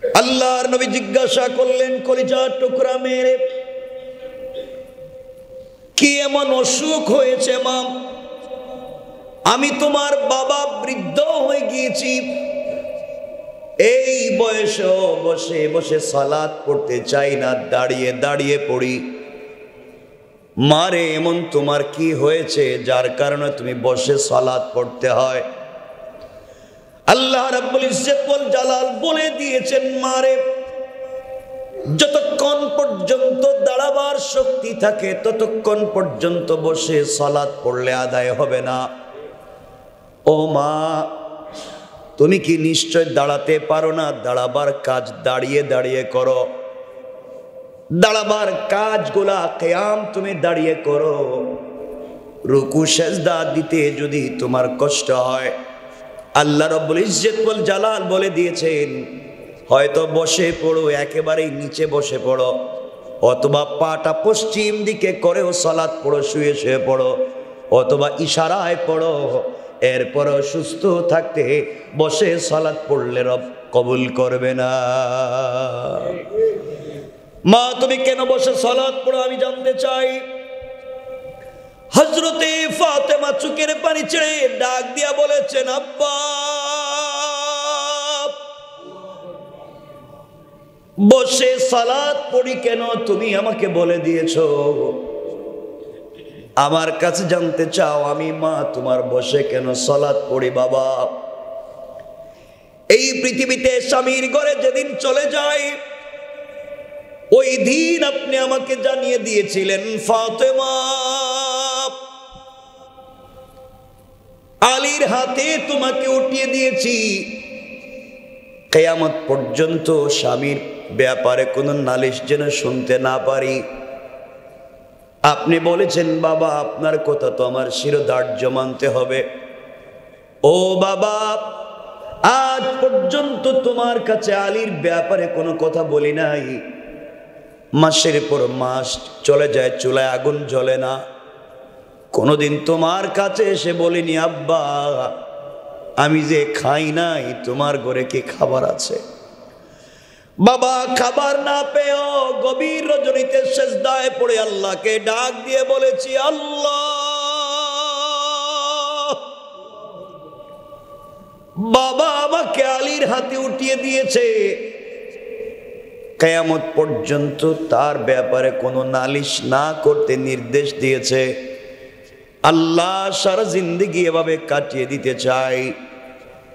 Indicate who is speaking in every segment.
Speaker 1: আল্লাহর নবী জিজ্ঞাসা করলেন, কলিজার টুকরা মেরে, কি এমন অসুখ হয়েছে মা? আমি তোমার বাবা বৃদ্ধ হয়ে গিয়েছি, এই বয়সে বসে বসে সালাত পড়তে চাই না, দাঁড়িয়ে দাঁড়িয়ে পড়ি। মারে, এমন তোমার কি হয়েছে যার কারণে তুমি বসে সালাত পড়তে হয়? আল্লাহ রাব্বুল ইজ্জত ওয়াল জালাল বলে দিয়েছেন, মারে, যতক্ষণ পর্যন্ত দাঁড়াবার শক্তি থাকে ততক্ষণ পর্যন্ত বসে সালাত পড়লে আদায় হবে না। ও মা, তুমি কি নিশ্চয় দাঁড়াতে পারো না? দাঁড়াবার কাজ দাঁড়িয়ে দাঁড়িয়ে করো, দাঁড়াবার কাজগুলা কিয়াম তুমি দাঁড়িয়ে করো। রুকু সেজদা দিতে যদি তোমার কষ্ট হয়, আল্লাহ রাব্বুল ইজ্জত ওয়াল জালাল বলে দিয়েছেন, হয়তো বসে পড়ো, একেবারেই নিচে বসে পড়ো, অথবা পাটা পশ্চিম দিকে করেও সালাত পড়ো, শুয়ে শুয়ে পড়ো, অথবা ইশারায় পড়ো। এরপরও সুস্থ থাকতে বসে সালাত পড়লে রব কবুল করবে না। মা, তুমি কেন বসে সালাত পড়ো আমি জানতে চাই। হযরতে ফাতেমা চোখের পানি ছেড়ে ডাক দিয়া বলেছেন, আব্বা, বসে সালাত পড়ি কেন তুমি আমাকে বলে দিয়েছো, আমার কাছে জানতে চাও আমি মা তোমার বসে কেন সালাত পড়ি? বাবা, এই পৃথিবীতে স্বামীর ঘরে যেদিন চলে যায় ওই দিন আপনি আমাকে জানিয়ে দিয়েছিলেন, ফাতেমা, আলীর হাতে তোমাকে উঠিয়ে দিয়েছি, কিয়ামত পর্যন্ত স্বামীর ব্যাপারে কোনো নালিশ যেন শুনতে না পারি। আপনি বলেছেন, বাবা, আপনার কথা তো আমার শিরোধার্য মানতে হবে। ও বাবা, আজ পর্যন্ত তোমার কাছে আলীর ব্যাপারে কোনো কথা বলি নাই। মাসের পর মাস চলে যায়, চুলায় আগুন জ্বলে না, কোনোদিন তোমার কাছে এসে বলিনি, আব্বা, আমি যে খাই নাই, তোমার ঘরে কি খাবার আছে? বাবা, খাবার না পেয়েও গভীর রজনীতে সেজদায় পড়ে আল্লাহকে ডাক দিয়ে বলেছি, আল্লাহ, বাবা আমাকে আলীর হাতে উঠিয়ে দিয়েছে, কিয়ামত পর্যন্ত তার ব্যাপারে কোনো নালিশ না করতে নির্দেশ দিয়েছে। আল্লাহ, সারা জিন্দেগি এভাবে কাটিয়ে দিতে চাই,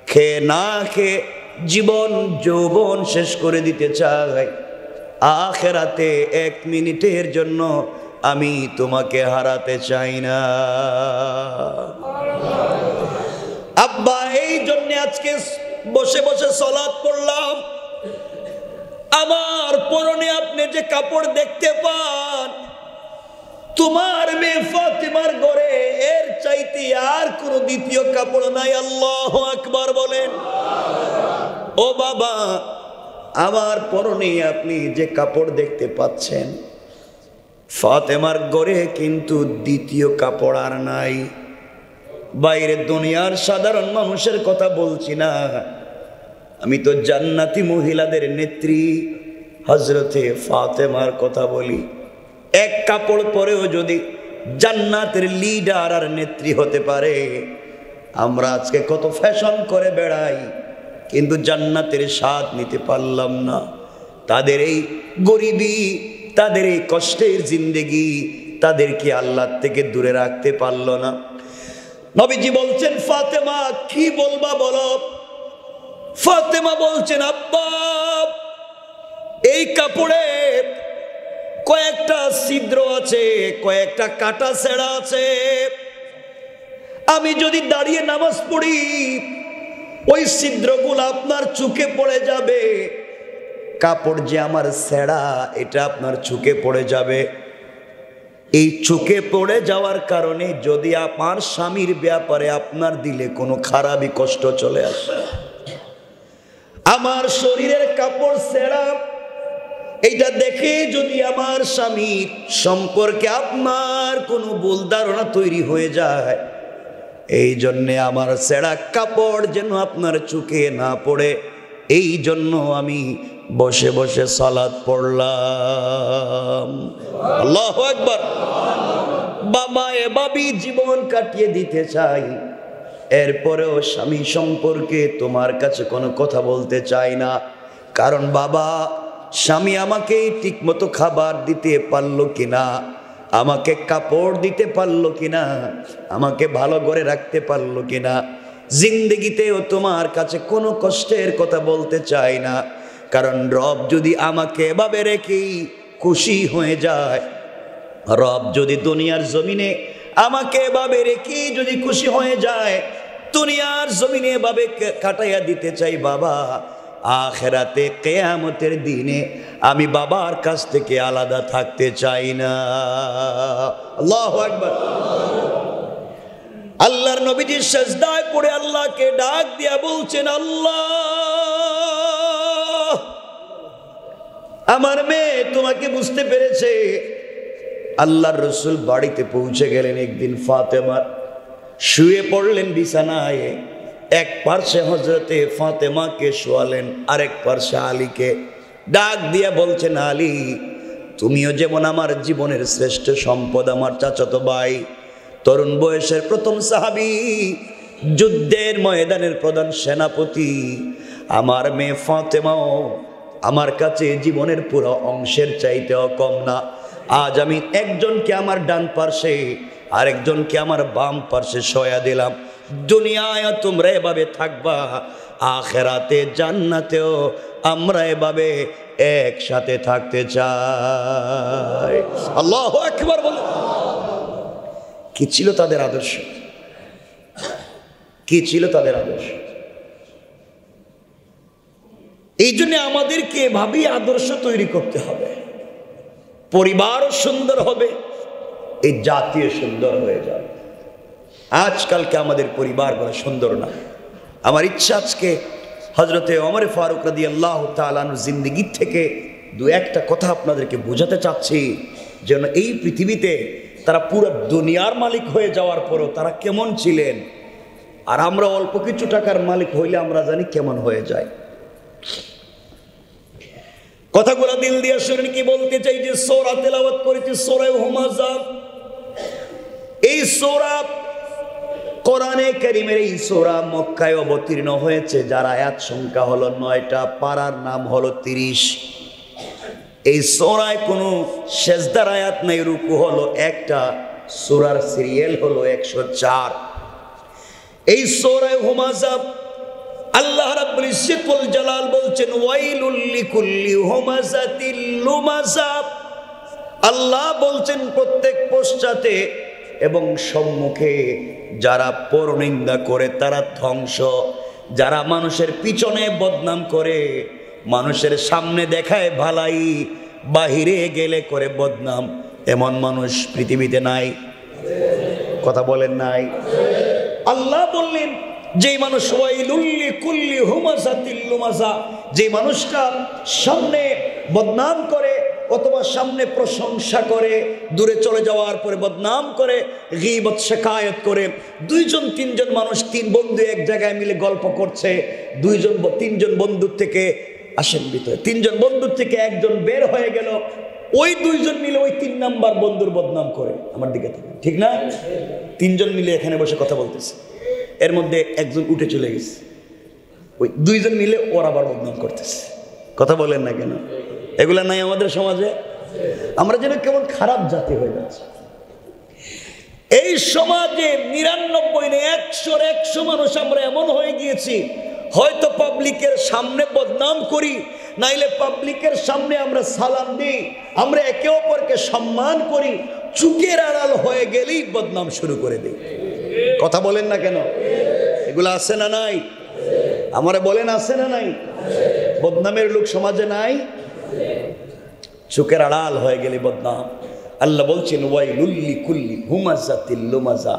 Speaker 1: খেয়ে না খেয়ে জীবন যৌবন শেষ করে দিতে চাই, আখিরাতে এক মিনিটের জন্য আমি তোমাকে হারাতে চাই না। আব্বা, এই জন্য আজকে বসে বসে সালাত পড়লাম। আমার পরনে আপনি যে কাপড় দেখতে পান, তোমার মেয়ে ফাতিমার ঘরে এর চাইতে আর কোনো দ্বিতীয় কাপড় নাই। আল্লাহু আকবার বলেন। ও বাবা, আমার পরনে আপনি যে কাপড় দেখতে পাচ্ছেন, ফাতেমার ঘরে কিন্তু দ্বিতীয় কাপড় আর নাই। বাইরে দুনিয়ার সাধারণ মানুষের কথা বলছি না, আমি তো জান্নাতি মহিলাদের নেত্রী হযরতে ফাতেমার কথা বলি। এক কাপড় পরেও যদি জান্নাতের লিডার আর নেত্রী হতে পারে, আমরা আজকে কত ফ্যাশন করে বেড়াই, কিন্তু জান্নাতের স্বাদ নিতে পারলাম না। তাদের এই গরিবি, তাদের এই কষ্টের জিন্দেগি তাদেরকে আল্লাহ থেকে দূরে রাখতে পারল না। নবীজি বলছেন, ফাতেমা কি বলবা বলো? ফাতেমা বলছেন, আব্বা, এই কাপড়ে কয়েকটা ছিদ্র আছে, কয়েকটা কাটা ছেঁড়া আছে, আমি যদি দাঁড়িয়ে নামাজ পড়ি ওই ছিদ্রগুলো আপনার চোখে পড়ে যাবে, কাপড় যে আমার ছেঁড়া এটা আপনার চোখে পড়ে যাবে। এই চোখে পড়ে যাওয়ার কারণে যদি আমার স্বামীর ব্যাপারে আপনার দিলে কোনো খারাপই কষ্ট চলে আসে, আমার শরীরের কাপড় ছেঁড়া এইটা দেখে যদি আমার স্বামীর সম্পর্কে আপনার কোনো ভুল ধারণা তৈরি হয়ে যায়, এই জন্যে আমার ছেঁড়া কাপড় যেন আপনার চোখে না পড়ে, এই জন্য আমি বসে বসে সালাত পড়লাম। আল্লাহু আকবার। বাবা এভাবেই জীবন কাটিয়ে দিতে চাই, এরপরেও স্বামী সম্পর্কে তোমার কাছে কোনো কথা বলতে চাই না। কারণ বাবা, স্বামী আমাকে ঠিকমতো খাবার দিতে পারলো কিনা, আমাকে কাপড় দিতে পারলো কিনা, আমাকে ভালো করে রাখতে পারলো কিনা, জিন্দেগিতেও তোমার কাছে কোনো কষ্টের কথা বলতে চাই না। কারণ রব যদি আমাকে এভাবে রেখেই খুশি হয়ে যায়, রব যদি দুনিয়ার জমিনে আমাকে এভাবে রেখে যদি খুশি হয়ে যায়, দুনিয়ার জমিনে এভাবে কাটাইয়া দিতে চাই বাবা, আখিরাতে কিয়ামতের দিনে আমি বাবার কাছ থেকে আলাদা থাকতে চাই না। আল্লাহু আকবার। আল্লাহর নবীজি সিজদায় পড়ে আল্লাহকে ডাক দিয়া বলছেন, আল্লাহ, আমার মেয়ে তোমাকে বুঝতে পেরেছে। আল্লাহর রাসূল বাড়িতে পৌঁছে গেলেন। একদিন ফাতেমা শুয়ে পড়লেন বিছানায়, এক পার্শ্বে হযরতে ফাতেমাকে শোয়ালেন, আরেক পার্শ্বে আলীকে ডাক দিয়া বলছেন, আলী, তুমিও যেমন আমার জীবনের শ্রেষ্ঠ সম্পদ, আমার চাচাতো ভাই, তরুণ বয়সের প্রথম সাহাবী, যুদ্ধের ময়দানের প্রধান সেনাপতি, আমার মেয়ে ফাতেমাও আমার কাছে জীবনের পুরো অংশের চাইতেও কম না। আজ আমি একজনকে আমার ডান পার্শ্বে, আরেকজনকে আমার বাম পার্শ্বে শোয়া দিলাম। দুনিয়ায় তোমরা এভাবে থাকবা, আখিরাতে জান্নাতেও আমরা এভাবে একসাথে থাকতে চাই। আল্লাহু আকবার বলে। কি ছিল তাদের আদর্শ? কি ছিল তাদের আদর্শ? এই জন্য আমাদেরকে এভাবেই আদর্শ তৈরি করতে হবে। পরিবারও সুন্দর হবে, এই জাতীয় সুন্দর হয়ে যাবে। আজকালকে আমাদের পরিবারগুলো সুন্দর না। আমার ইচ্ছা আজকে হযরতে ওমর ফারুক রাদিয়াল্লাহু তাআলা আনহু জিন্দেগি থেকে দু একটা কথা আপনাদেরকে বোঝাতে চাচ্ছি, যেন এই পৃথিবীতে তারা পুরো দুনিয়ার মালিক হয়ে যাওয়ার পরও তারা কেমন ছিলেন, আর আমরা অল্প কিছু টাকার মালিক হইলে আমরা জানি কেমন হয়ে যায়। কথাগুলো দিল দিয়ে শুনেন। কি বলতে চাই যে সূরা তেলাওয়াত করেছি, সূরা হুমাযা। এই সূরা কোরআনে কারীমের, এই সূরা মক্কায় অবতীর্ণ হয়েছে, যার আয়াত সংখ্যা হলো 9টা, পারার নাম হলো 30। এই সূরায় কোনো সেজদার আয়াত নাই, রুকু হলো একটা, সূরার সিরিয়াল হলো 104। এই সূরা হুমাযা আল্লাহ রাব্বুল ইজ্জত ওয়াল জালাল বলছেন, ওয়াইলুল লিকুল্লি হুমাযাতিল লুমাযা। আল্লাহ বলছেন প্রত্যেক পশ্চাতে এবং সম্মুখে যারা পরনিন্দা করে তারা ধ্বংস। যারা মানুষের পিছনে বদনাম করে, মানুষের সামনে দেখায় ভালাই, বাহিরে গেলে করে বদনাম, এমন মানুষ পৃথিবীতে নাই। কথা বলেন নাই? আল্লাহ বললেন যেই মানুষ ওয়াইলুল লিকুল্লি হুমাযাতিল লুমাযা, যে মানুষটা সামনে বদনাম করে অথবা সামনে প্রশংসা করে, দূরে চলে যাওয়ার পরে বদনাম করে, গীবত শিকায়ত করে, দুইজন তিনজন মানুষ, তিন বন্ধু এক জায়গায় মিলে গল্প করছে, তিনজন বন্ধুর থেকে আসেন ভিতরে, তিনজন বন্ধুর থেকে একজন বের হয়ে গেল, ওই দুইজন মিলে ওই 3 নাম্বার বন্ধুর বদনাম করে। আমার দিকে ঠিক না? তিনজন মিলে এখানে বসে কথা বলতেছে, এর মধ্যে একজন উঠে চলে গেছে, ওই দুইজন মিলে ওর আবার বদনাম করতেছে। কথা বলেন না কেন? এগুলা নাই আমাদের সমাজে? আমরা যেন কেমন খারাপ জাতি হয়ে যাচ্ছে। এই সমাজে 99 না 100 মানুষ আমরা এমন হয়ে গিয়েছি, হয়তো পাবলিকের সামনে বদনাম করি, নাইলে পাবলিকের সামনে আমরা সালাম দিই, আমরা একে অপরকে সম্মান করি, চুকের আড়াল হয়ে গেলেই বদনাম শুরু করে দিই। কথা বলেন না কেন? এগুলো আছে না নাই? আমারে বলেন আছে না নাই? বদনামের লোক সমাজে নাই? চুকের আড়াল হয়ে গেলে বদনাম। আল্লাহ বলছেন ওয়াইলুল লিকুল্লি হুমাযাতিল লুমাযা,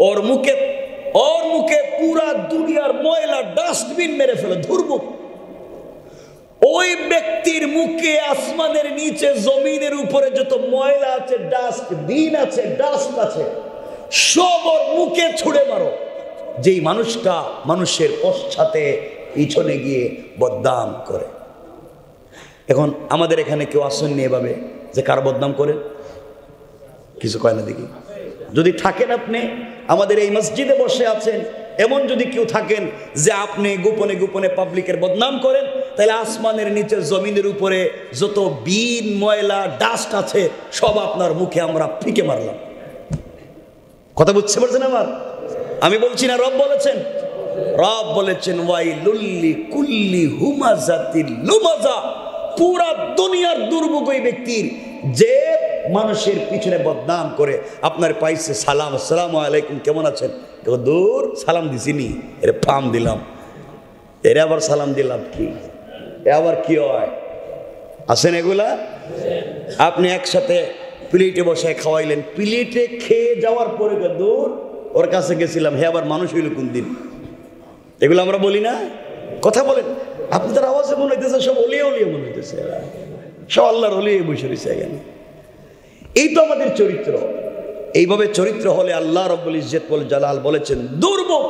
Speaker 1: ওর মুখে পুরা দুনিয়ার ময়লা ডাস্টবিন মেরে ফেলে, ধুরবো। ওই ব্যক্তির মুখে আসমানের নিচে জমিনের উপরে যত ময়লা আছে, ডাস্টবিন আছে, ডাস্ট আছে, সব ওর মুখে ছুঁড়ে মারো। যেই মানুষটা মানুষের পশ্চাতে পিছনে গিয়ে বদনাম করে। এখন আমাদের এখানে কেউ আসেননি এভাবে যে কার বদনাম করেন? কিছু কয় না দেখি। যদি থাকেন আপনি আমাদের এই মসজিদে বসে আছেন, এমন যদি কেউ থাকেন যে আপনি গোপনে গোপনে পাবলিকের বদনাম করেন, তাহলে আসমানের নিচে জমিনের উপরে যত বিন ময়লা ডাস্ট আছে সব আপনার মুখে আমরা ফিকে মারলাম। কথা বুঝতে পারছেন আমার? আমি বলছি না, রব বলেছেন। রব বলেছেন ওয়াইলুল্লি কুল্লি হুমাজাতিল লুমাজা, পুরা দুনিয়ার দুর্ভোগ ওই ব্যক্তির যে মানুষের পিছনে বদনাম করে। আপনার পাইছে সালাম, আসসালামু আলাইকুম, কেমন আছেন? দূর সালাম দিছিনি, এর ফার্ম দিলাম, এর আবার সালাম দিলাম, কি আবার কি হয়? আছেন এগুলা? আপনি একসাথে প্লেটে বসে খাওয়াইলেন, প্লেটে খেয়ে যাওয়ার পরে দূর ওর কাছে গেছিলাম, হে আবার মানুষ হইল কোন দিন? এগুলো আমরা বলি না? কথা বলেন। আপনাদের আওয়াজে মনে হইতেছে সব অলিয়া অলিয়া মনে হইতেছে, সব আল্লাহর অলিয়ে বসে রয়েছে এখানে। এই তো আমাদের চরিত্র। এইভাবে চরিত্র হলে আল্লাহ রাব্বুল ইজ্জত ওয়াল জালাল বলেছেন দুর্ভোগ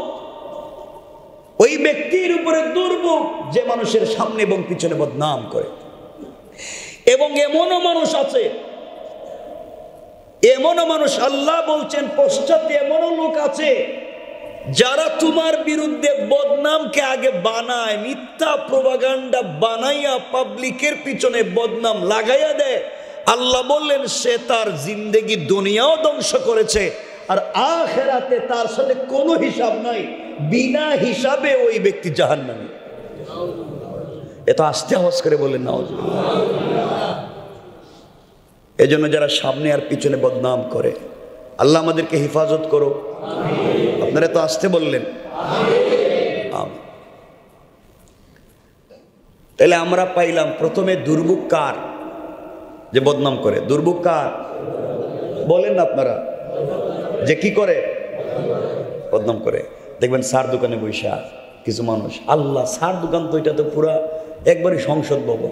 Speaker 1: ওই ব্যক্তির উপরে, দুর্ভোগ যে মানুষের সামনে এবং পিছনে বদনাম করে। এবং এমনও মানুষ আছে, এমনও মানুষ আল্লাহ বলছেন পশ্চাতে এমনও লোক আছে যারা তোমার বিরুদ্ধে বদনামকে আগে বানায়, মিথ্যা প্রোপাগান্ডা বানাইয়া পাবলিকের পিছনে বদনাম লাগাইয়া দেয়। আল্লাহ বললেন সে তার জিন্দেগি দুনিয়াও ধ্বংস করেছে, আর আখিরাতে তার সাথে কোনো হিসাব নাই, বিনা হিসাবে ওই ব্যক্তি জাহান্নামী। এত আস্তে আওয়াজ করে বললেন নাউজুবিল্লাহ। এজন্য যারা সামনে আর পিছনে বদনাম করে, আল্লাহ আমাদেরকে হেফাজত করো। আপনারা তো আসতে বললেন। তাহলে আমরা পাইলাম প্রথমে দুর্ভোগ কার? যে বদনাম করে। দুর্ভোগ কার বলেন না আপনারা? যে কি করে? বদনাম করে। দেখবেন সার দোকানে বৈশা কিছু মানুষ, আল্লাহ সার দোকান তো এটা তো পুরা একবারই সংসদ ভবন,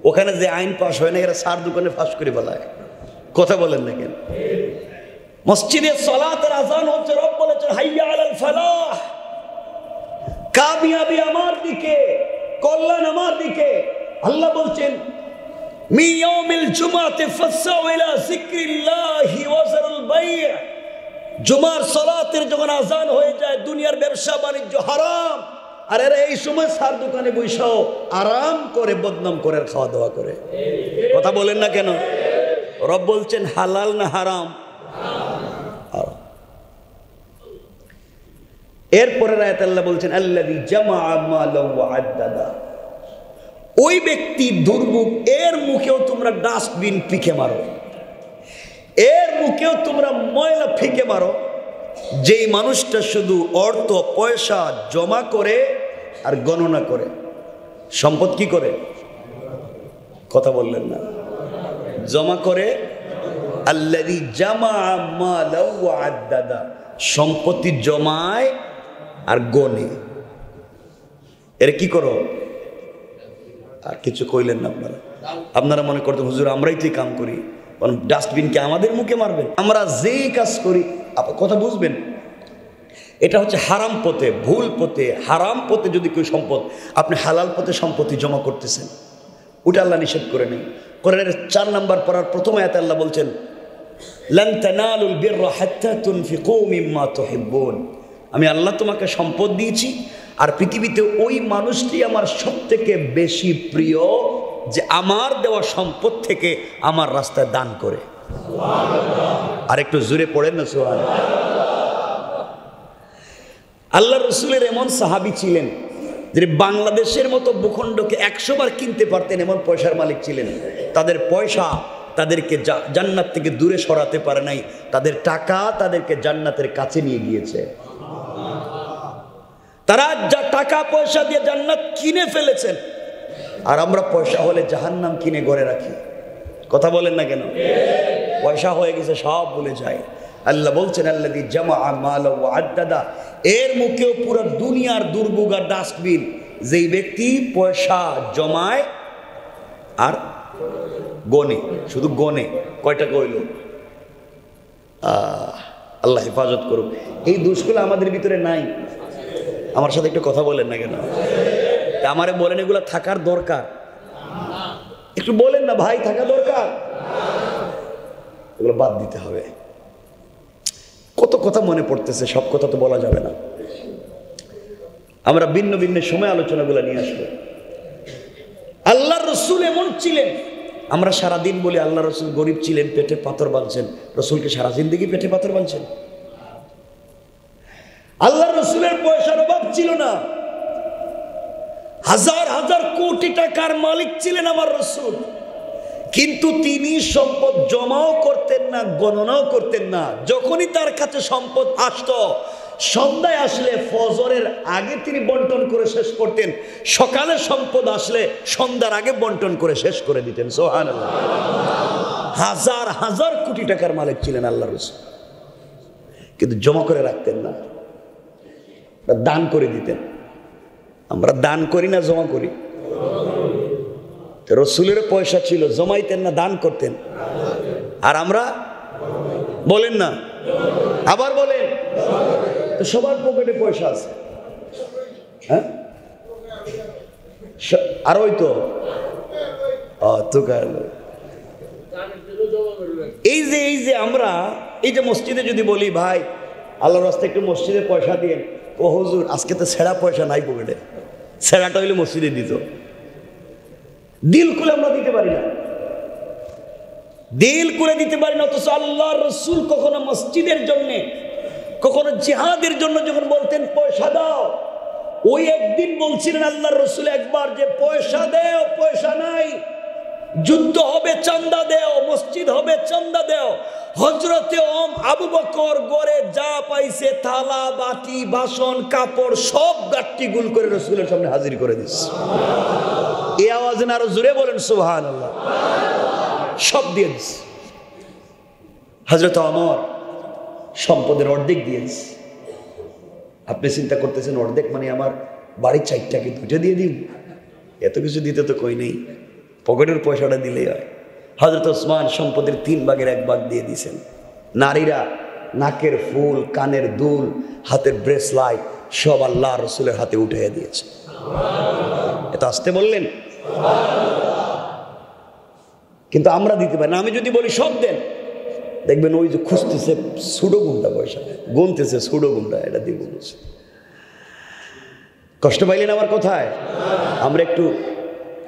Speaker 1: ওখানে যে আইন পাশ হয় না এরা সার দোকানে ফাঁস করে বেলায়। কথা বলেন না কেন? মসজিদে সালাতের আযান হচ্ছে, রব বলেছেন হাইয়া আলাল ফালাহ, কামিয়াবি আমার দিকে, কল্যাণ আমার দিকে। আল্লাহ বলছেন মি ইয়াউমিল জুমআতি ফাসসাউ ইলা যিকরিল্লাহি ওয়া যারুল বাই'। জুমার সালাতের যখন আযান হয়ে যায় দুনিয়ার ব্যবসা বাণিজ্য হারাম, আর এরা এই সময় সার দোকানে বৈশাও আরাম করে বদনাম করে খাওয়া দাওয়া করে। কথা বলেন না কেন? রব বলছেন হালাল না হারাম? এরপরে আয়াত আল্লাহ বলছেন আল্লাযী জামাআ মালান ওয়া আদ্দাদা। ওই ব্যক্তি দুর্ভোগ, এর মুখেও তোমরা ডাস্টবিন ফিকে মারো, এর মুখেও তোমরা ময়লা ফিকে মারো, যেই মানুষটা শুধু অর্থ পয়সা জমা করে আর গণনা করে। সম্পদ কি করে? কথা বললেন না? জমা করে। আল্লাযী জামাআ মালান ওয়া আদ্দাদা, সম্পত্তি জমায় আর গনে। এর কি করো? আর কিছু কইলেন না আপনারা? আপনারা মনে করতেন হুজুর আমরাই তো কাম করি, ডাস্টবিনকে আমাদের মুখে মারবেন? আমরা যেই কাজ করি, কথা বুঝবেন, এটা হচ্ছে হারাম পথে, ভুল পথে। হারাম পথে যদি কেউ সম্পদ, আপনি হালাল পথে সম্পত্তি জমা করতেছেন, ওটা আল্লাহ নিষেধ করে নেই। কোরআনের 4 নম্বর পড়ার প্রথম আয়াতে আল্লাহ বলছেন লান তানালুল বিররা হাত্তা তুনফিকু মিম্মা তুহিব্বুন। আমি আল্লাহ তোমাকে সম্পদ দিয়েছি, আর পৃথিবীতে ওই মানুষটি আমার সবথেকে বেশি প্রিয় যে আমার দেওয়া সম্পদ থেকে আমার রাস্তায় দান করে। আর একটু জোরে পড়েন না সুবহানাল্লাহ। আল্লাহ রসুলের এমন সাহাবী ছিলেন যে বাংলাদেশের মতো ভূখণ্ডকে 100 বার কিনতে পারতেন, এমন পয়সার মালিক ছিলেন। তাদের পয়সা তাদেরকে জান্নাত থেকে দূরে সরাতে পারে নাই, তাদের টাকা তাদেরকে জান্নাতের কাছে নিয়ে গিয়েছে। তারা যা টাকা পয়সা দিয়ে জান্নাত কিনে ফেলেছেন, আর আমরা পয়সা হলে জাহান্নাম কিনে ঘরে রাখি। কথা বলেন না কেন? পয়সা হয়ে গেছে সব ভুলে যায়। আল্লাহ বলছেন আল্লাযী জামাআ মালান ওয়া আদ্দাদা, এর মুখেও পুরো দুনিয়ার দুর্ভোগ আর ডাস্টবিন। যেই ব্যক্তি পয়সা জমায় আর গনে, শুধু গনে, কয়টা কইল? আল্লাহ হেফাজত করুক। এই দোষগুলো আমাদের ভিতরে নাই। আমার সাথে একটু কথা বলেন না কেন? আমারে বলেন এগুলো থাকার দরকার? একটু বলেন না ভাই, থাকা দরকার? এগুলো বাদ দিতে হবে। কত কথা মনে পড়তেছে, সব কথা তো বলা যাবে না। আমরা ভিন্ন ভিন্ন সময় আলোচনাগুলো নিয়ে আসবো। আল্লাহর রাসূল এমন ছিলেন, আমরা সারাদিন বলি আল্লাহ রাসূল গরিব ছিলেন, পেটে পাথর বাঁধছেন। রাসূলকে সারা জিন্দেগি পেটে পাথর বাঁধছেন? আল্লাহর রাসূলের পয়সার অভাব ছিল না, হাজার হাজার কোটি টাকার মালিক ছিলেন আমার রাসূল, কিন্তু তিনি সম্পদ জমাও করতেন না, গণনাও করতেন না। যখনই তার কাছে সম্পদ আসতো, সন্ধ্যায় আসলে ফজরের আগে তিনি বন্টন করে শেষ করতেন, সকালে সম্পদ আসলে সন্ধ্যার আগে বন্টন করে শেষ করে দিতেন। সুবহানাল্লাহ। হাজার হাজার কোটি টাকার মালিক ছিলেন আল্লাহর রাসূল, কিন্তু জমা করে রাখতেন না, দান করে দিতেন। আমরা দান করি না জমা করি? রাসূলের পয়সা ছিল, জমাইতেন না দান করতেন? আর আমরা বলেন না, আবার বলেন তো সবার পকেটে পয়সা আছে, হ্যাঁ? আর ওই তো এই যে আমরা এই যে মসজিদে যদি বলি ভাই আল্লাহর রাস্তায় একটু মসজিদে পয়সা দিন, ও হুজুর আজকে তো ছেঁড়া পয়সা নাই পকেটে, ছেঁড়াটা হইলে মসজিদে দিত। দিল খুলে আমরা দিতে পারি না, দিল খুলে দিতে পারি না। অথচ আল্লাহর রাসূল কখনো মসজিদের জন্য, কখনো জিহাদের জন্য যখন বলতেন পয়সা দাও, ওই একদিন বলছিলেন আল্লাহর রাসূল একবার যে পয়সা দেও, পয়সা নাই, যুদ্ধ হবে চান্দা দেও, মসজিদ হবে চান্দা দেও। হযরতে আবু বকর গড়ে যা পাইছে, থালা বাটি বাসন কাপড় সব গাট্টি গুল করে রাসূলের সামনে হাজির করে দিচ্ছে। এই আওয়াজে আরো জোরে বলেন সুবহানাল্লাহ। সব দিয়ে দিচ্ছে। হযরত ওমর সম্পদের অর্ধেক দিয়েছে। আপনি চিন্তা করতেছেন অর্ধেক মানে আমার বাড়ির চারটাকে দুটো দিয়ে দিন? এত কিছু দিতে তো কই নেই, পকেটের পয়সাটা দিলেই হয়। হযরত ওসমান সম্পদের 3 ভাগের 1 ভাগ দিয়ে দিয়েছেন। নারীরা নাকের ফুল, কানের দুল, হাতের ব্রেসলাইট সব আল্লাহ রাসূলের হাতে উঠিয়ে দিয়েছে। এটা আসতে বললেন? কিন্তু আমরা দিতে পারি না। আমি যদি বলি সব দেন, দেখবেন ওই যে খুঁজতেছে সুডো গুন্ডা, পয়সা গুনতেছে সুডো গুন্ডা, এটা দিয়ে বলছে। কষ্ট পাইলেন আমার কথায়?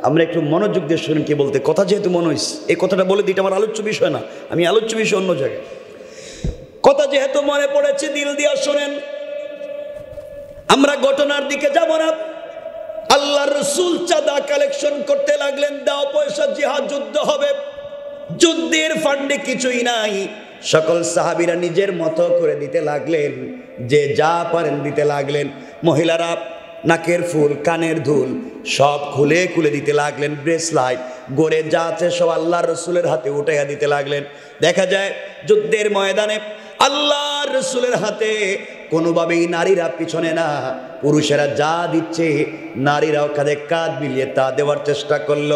Speaker 1: আমরা একটু মনোযোগ দিয়ে শুনেন কি বলতে। কথা যেহেতু মনে হইছে, এই কথাটা বলে দিতে আমার আলোচ্য বিষয় না, আমি আলোচ্য বিষয় অন্য জায়গায়। কথা যেহেতু মনে পড়েছে, দিল দিয়া শোনেন। আমরা ঘটনার দিকে যাব না। আল্লাহর রাসূল চাঁদা কালেকশন করতে লাগলেন, দাও পয়সা, জিহাদ যুদ্ধ হবে। যুদ্ধের ফান্ডে কিছুই নাই। সকল সাহাবীরা নিজের মতো করে দিতে লাগলেন, যে যা পারেন দিতে লাগলেন। মহিলারা নাকের ফুল, কানের দুল সব খুলে খুলে দিতে লাগলেন। ব্রেসলাইট গড়ে যা আছে সব আল্লাহর রাসূলের হাতে উঠাইয়া দিতে লাগলেন। দেখা যায় যুদ্ধের ময়দানে আল্লাহর রাসূলের হাতে কোনোভাবেই নারীরা পিছনে না, পুরুষেরা যা দিচ্ছে নারীরাও কাঁধে কাঁধ মিলিয়ে তা দেওয়ার চেষ্টা করল।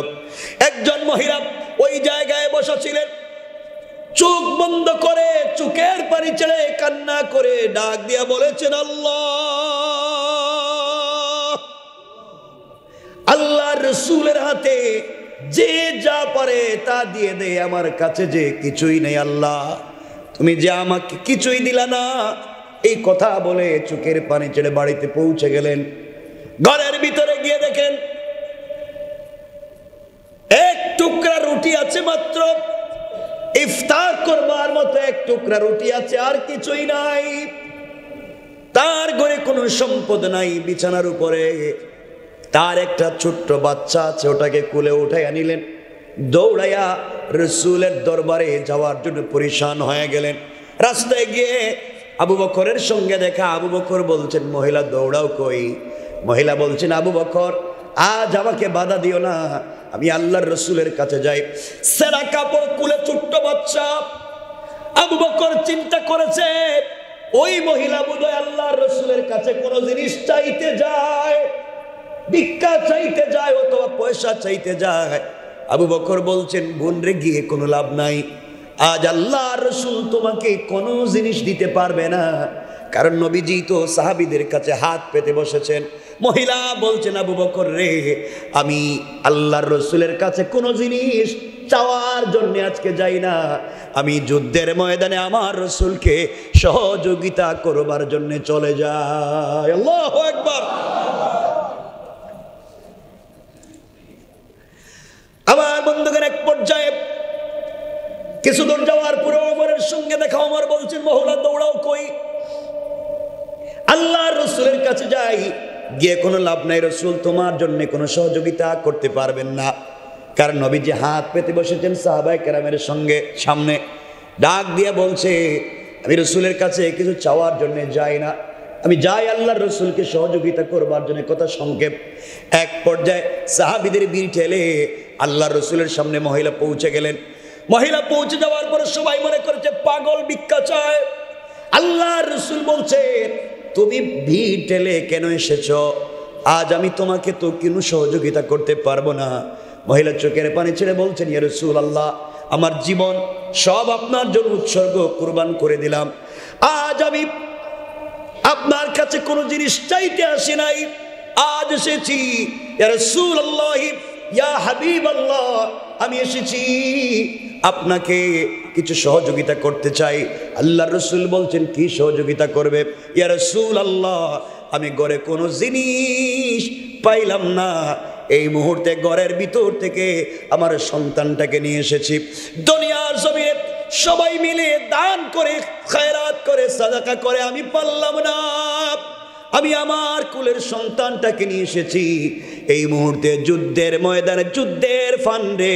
Speaker 1: একজন মহিলা ওই জায়গায় বসা ছিলেন, চোখ বন্ধ করে চোখের পানি ছেড়ে কান্না করে ডাক দিয়া বলেছেন, আল্লাহর রাসূলের হাতে যে যা পারে তা দিয়ে দে, আমার কাছে যে কিছুই নেই, আল্লাহ তুমি যে আমাকে কিছুই দিলা না। এই কথা বলে চোখের পানি ছেড়ে বাড়িতে পৌঁছে গেলেন। ঘরের ভিতরে গিয়ে দেখেন এক টুকরা রুটি আছে মাত্র, ইফতার করবার মতো এক টুকরা রুটি আছে, আর কিছুই নাই। তার ঘরে কোনো সম্পদ নাই। বিছানার উপরে তার একটা ছোট্ট বাচ্চা আছে, ওটাকে কোলে উঠাই আনিলেন। দৌড়াইয়া রাসূলের দরবারে যাওয়ার জন্য পরিশান হয়ে গেলেন। রাস্তায় গিয়ে আবু বকরের সঙ্গে দেখা। আবু বকর বলছেন, মহিলা দৌড়াও কই? মহিলা বলছেন, আবু বকর আজ আমাকে বাধা দিও না, আমি আল্লাহর রাসূলের কাছে যাই। সেরা কাপড় কুলে ছোট্ট বাচ্চা। আবু বকর চিন্তা করেছে ওই মহিলা বোধহয় আল্লাহর রাসূলের কাছে কোনো জিনিস চাইতে যায়, ভিক্ষা চাইতে যায় অথবা পয়সা চাইতে যায়। আবু বকর বলছেন, বোন রে গিয়ে কোনো লাভ নাই, আজ আল্লাহর রাসূল তোমাকে কোনো জিনিস দিতে পারবে না, কারণ নবীজি তো সাহাবীদের কাছে হাত পেতে বসেছেন। মহিলা বলছেন, আবু বকর রে, আমি আল্লাহর রসুলের কাছে কোনো জিনিস চাওয়ার জন্য আজকে যাই না, আমি যুদ্ধের ময়দানে আমার রসুলকে সহযোগিতা করবার জন্য চলে যাই। আল্লাহু আকবার। আমার বন্ধুগণ, এক পর্যায়ে কিছু দূর যাওয়ার পরে ওমরের সঙ্গে দেখা। ওমর বলছেন, মহিলা দৌড়াও কই? আল্লাহর রসুলের কাছে যাই, গিয়ে কোনো লাভ নাই, রসুল তোমার জন্য কোনো সহযোগিতা করতে পারবেন না। কারণ নবীজি হাত পেতে বসেছেন সাহাবায়ে কেরামের সঙ্গে সামনে, ডাক দিয়ে বলছে, আমি রসুলের কাছে কিছু চাওয়ার জন্য যাই না, আমি যাই আল্লাহর রসুলকে সহযোগিতা করবার জন্য। কথা সংক্ষেপ। এক পর্যায়ে সাহাবীদের ভিড় ঠেলে আল্লাহর রসুলের সামনে মহিলা পৌঁছে গেলেন। মহিলা পৌঁছে যাওয়ার পরে সবাই মনে করেছে পাগল ভিক্ষা চায়। আল্লাহর রসুল বলছে, তুমি ভিড় ঠেলে কেন এসেছ? আজ আমি তোমাকে তো কোনো সহযোগিতা করতে পারবো না। মহিলা চোখের পানি ছেড়ে বলছেন, ইয়া রাসূলুল্লাহ, আমার জীবন সব আপনার জন্য উৎসর্গ কুরবান করে দিলাম। আজ আমি আপনার কাছে কোনো জিনিস চাইতে আসি নাই, আজ এসেছি ইয়া রাসূলুল্লাহ, ইয়া হাবিবাল্লাহ, আমি এসেছি আপনাকে কিছু সহযোগিতা করতে চাই। আল্লাহর রসুল বলছেন, কি সহযোগিতা করবে? ইয়া রাসূলুল্লাহ, আমি ঘরে কোনো জিনিস পাইলাম না, এই মুহূর্তে ঘরের ভিতর থেকে আমার সন্তানটাকে নিয়ে এসেছি। দুনিয়ার জমিনে সবাই মিলে দান করে, খায়রাত করে, সাদাকা করে, আমি পারলাম না, আমি আমার কুলের সন্তানটাকে নিয়ে এসেছি। এই মুহূর্তে যুদ্ধের ময়দানে, যুদ্ধের ফান্ডে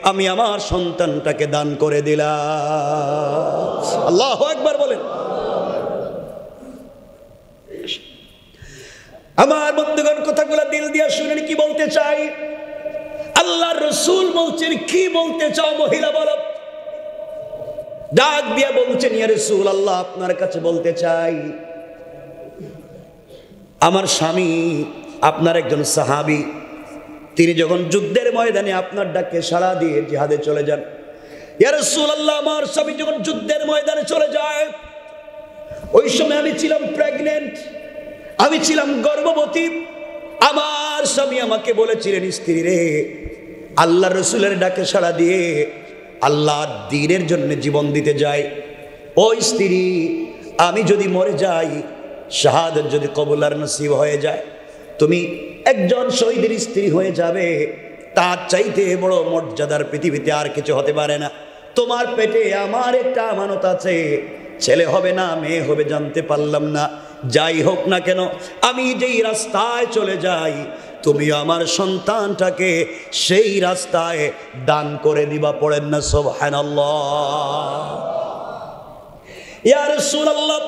Speaker 1: আমি আমার সন্তানটাকে দান করে দিলাম। আল্লাহু আকবার বলেন। আমার বন্ধুগণ, কথাগুলো দিল দিয়ে শুনেন, কি বলতে চাই? আল্লাহর রাসূল বলছেন, কি বলতে চাও মহিলা বলো? ডাক দিয়ে বলছেন, ইয়া রাসূলুল্লাহ, আপনার কাছে বলতে চাই, আমার স্বামী আপনার একজন সাহাবী, তিনি যখন যুদ্ধের ময়দানে আপনার ডাকে সাড়া দিয়ে জিহাদে চলে যান। ইয়া রাসূলুল্লাহ, আমার স্বামী যখন যুদ্ধের ময়দানে চলে যায়, ওই সময় আমি ছিলাম প্রেগনেন্ট, আমি ছিলাম গর্ভবতী। আমার স্বামী আমাকে বলেছিলেন, স্ত্রী রে, আল্লাহর রাসূলের ডাকে সাড়া দিয়ে আল্লাহর দ্বীনের জন্য জীবন দিতে যায়। ওই স্ত্রী, আমি যদি মরে যাই, শাহাদাত যদি কবুলার নসিব হয়ে যায়, তুমি একজন শহীদের স্ত্রী হয়ে যাবে, তার চাইতে বড় মর্যাদার পৃথিবীতে আর কিছু হতে পারে না। তোমার পেটে আমার একটা আমানত আছে, ছেলে হবে না মেয়ে হবে জানতে পারলাম না। যাই হোক না কেন, আমি যেই রাস্তায় চলে যাই, তুমি আমার সন্তানটাকে সেই রাস্তায় দান করে দিবা। পড়েন না সুবহানাল্লাহ। ইয়া রাসূলুল্লাহ,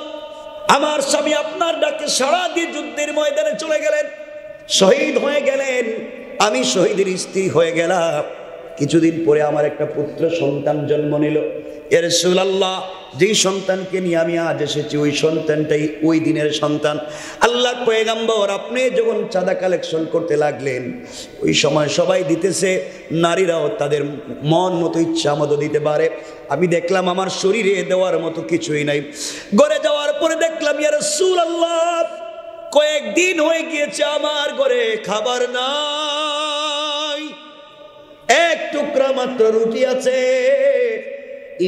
Speaker 1: আমার স্বামী আপনার ডাকে সাড়া দিয়ে যুদ্ধের ময়দানে চলে গেলেন, শহীদ হয়ে গেলেন, আমি শহীদের স্ত্রী হয়ে গেলাম। কিছুদিন পরে আমার একটা পুত্র সন্তান জন্ম নিল। ইয়া রাসূলুল্লাহ, যেই সন্তানকে নিয়ে আমি আজ এসেছি, ওই সন্তানটাই ওই দিনের সন্তান। আল্লাহর পয়গম্বর, আপনি যখন চাঁদা কালেকশন করতে লাগলেন, ওই সময় সবাই দিতেছে, নারীরাও তাদের মন মতো ইচ্ছা মতো দিতে পারে। আমি দেখলাম আমার শরীরে দেওয়ার মতো কিছুই নাই। ঘরে যাওয়ার পরে দেখলাম, ইয়া রাসূলুল্লাহ, কয়েকদিন হয়ে গিয়েছে আমার ঘরে খাবার নাই, এক টুকরা মাত্র রুটি আছে,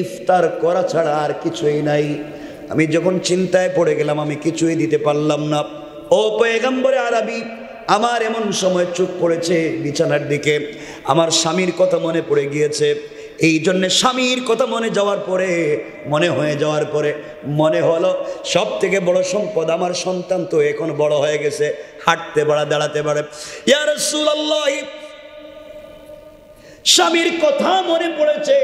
Speaker 1: ইফতার করা ছাড়া আর কিছুই নাই। আমি যখন চিন্তায় পড়ে গেলাম, আমি কিছুই দিতে পারলাম না। ও পয়গম্বরে আরবি, আমার এমন সময় চোখ পড়েছে বিছানার দিকে, আমার স্বামীর কথা মনে পড়ে গিয়েছে। এই জন্যে স্বামীর কথা মনে যাওয়ার পরে, মনে হয়ে যাওয়ার পরে মনে হলো, সব থেকে বড় সম্পদ আমার সন্তান তো এখন বড় হয়ে গেছে, হাঁটতে পারে, দাঁড়াতে পারে। ইয়া রাসূলুল্লাহ, স্বামীর কথা মনে পড়েছে।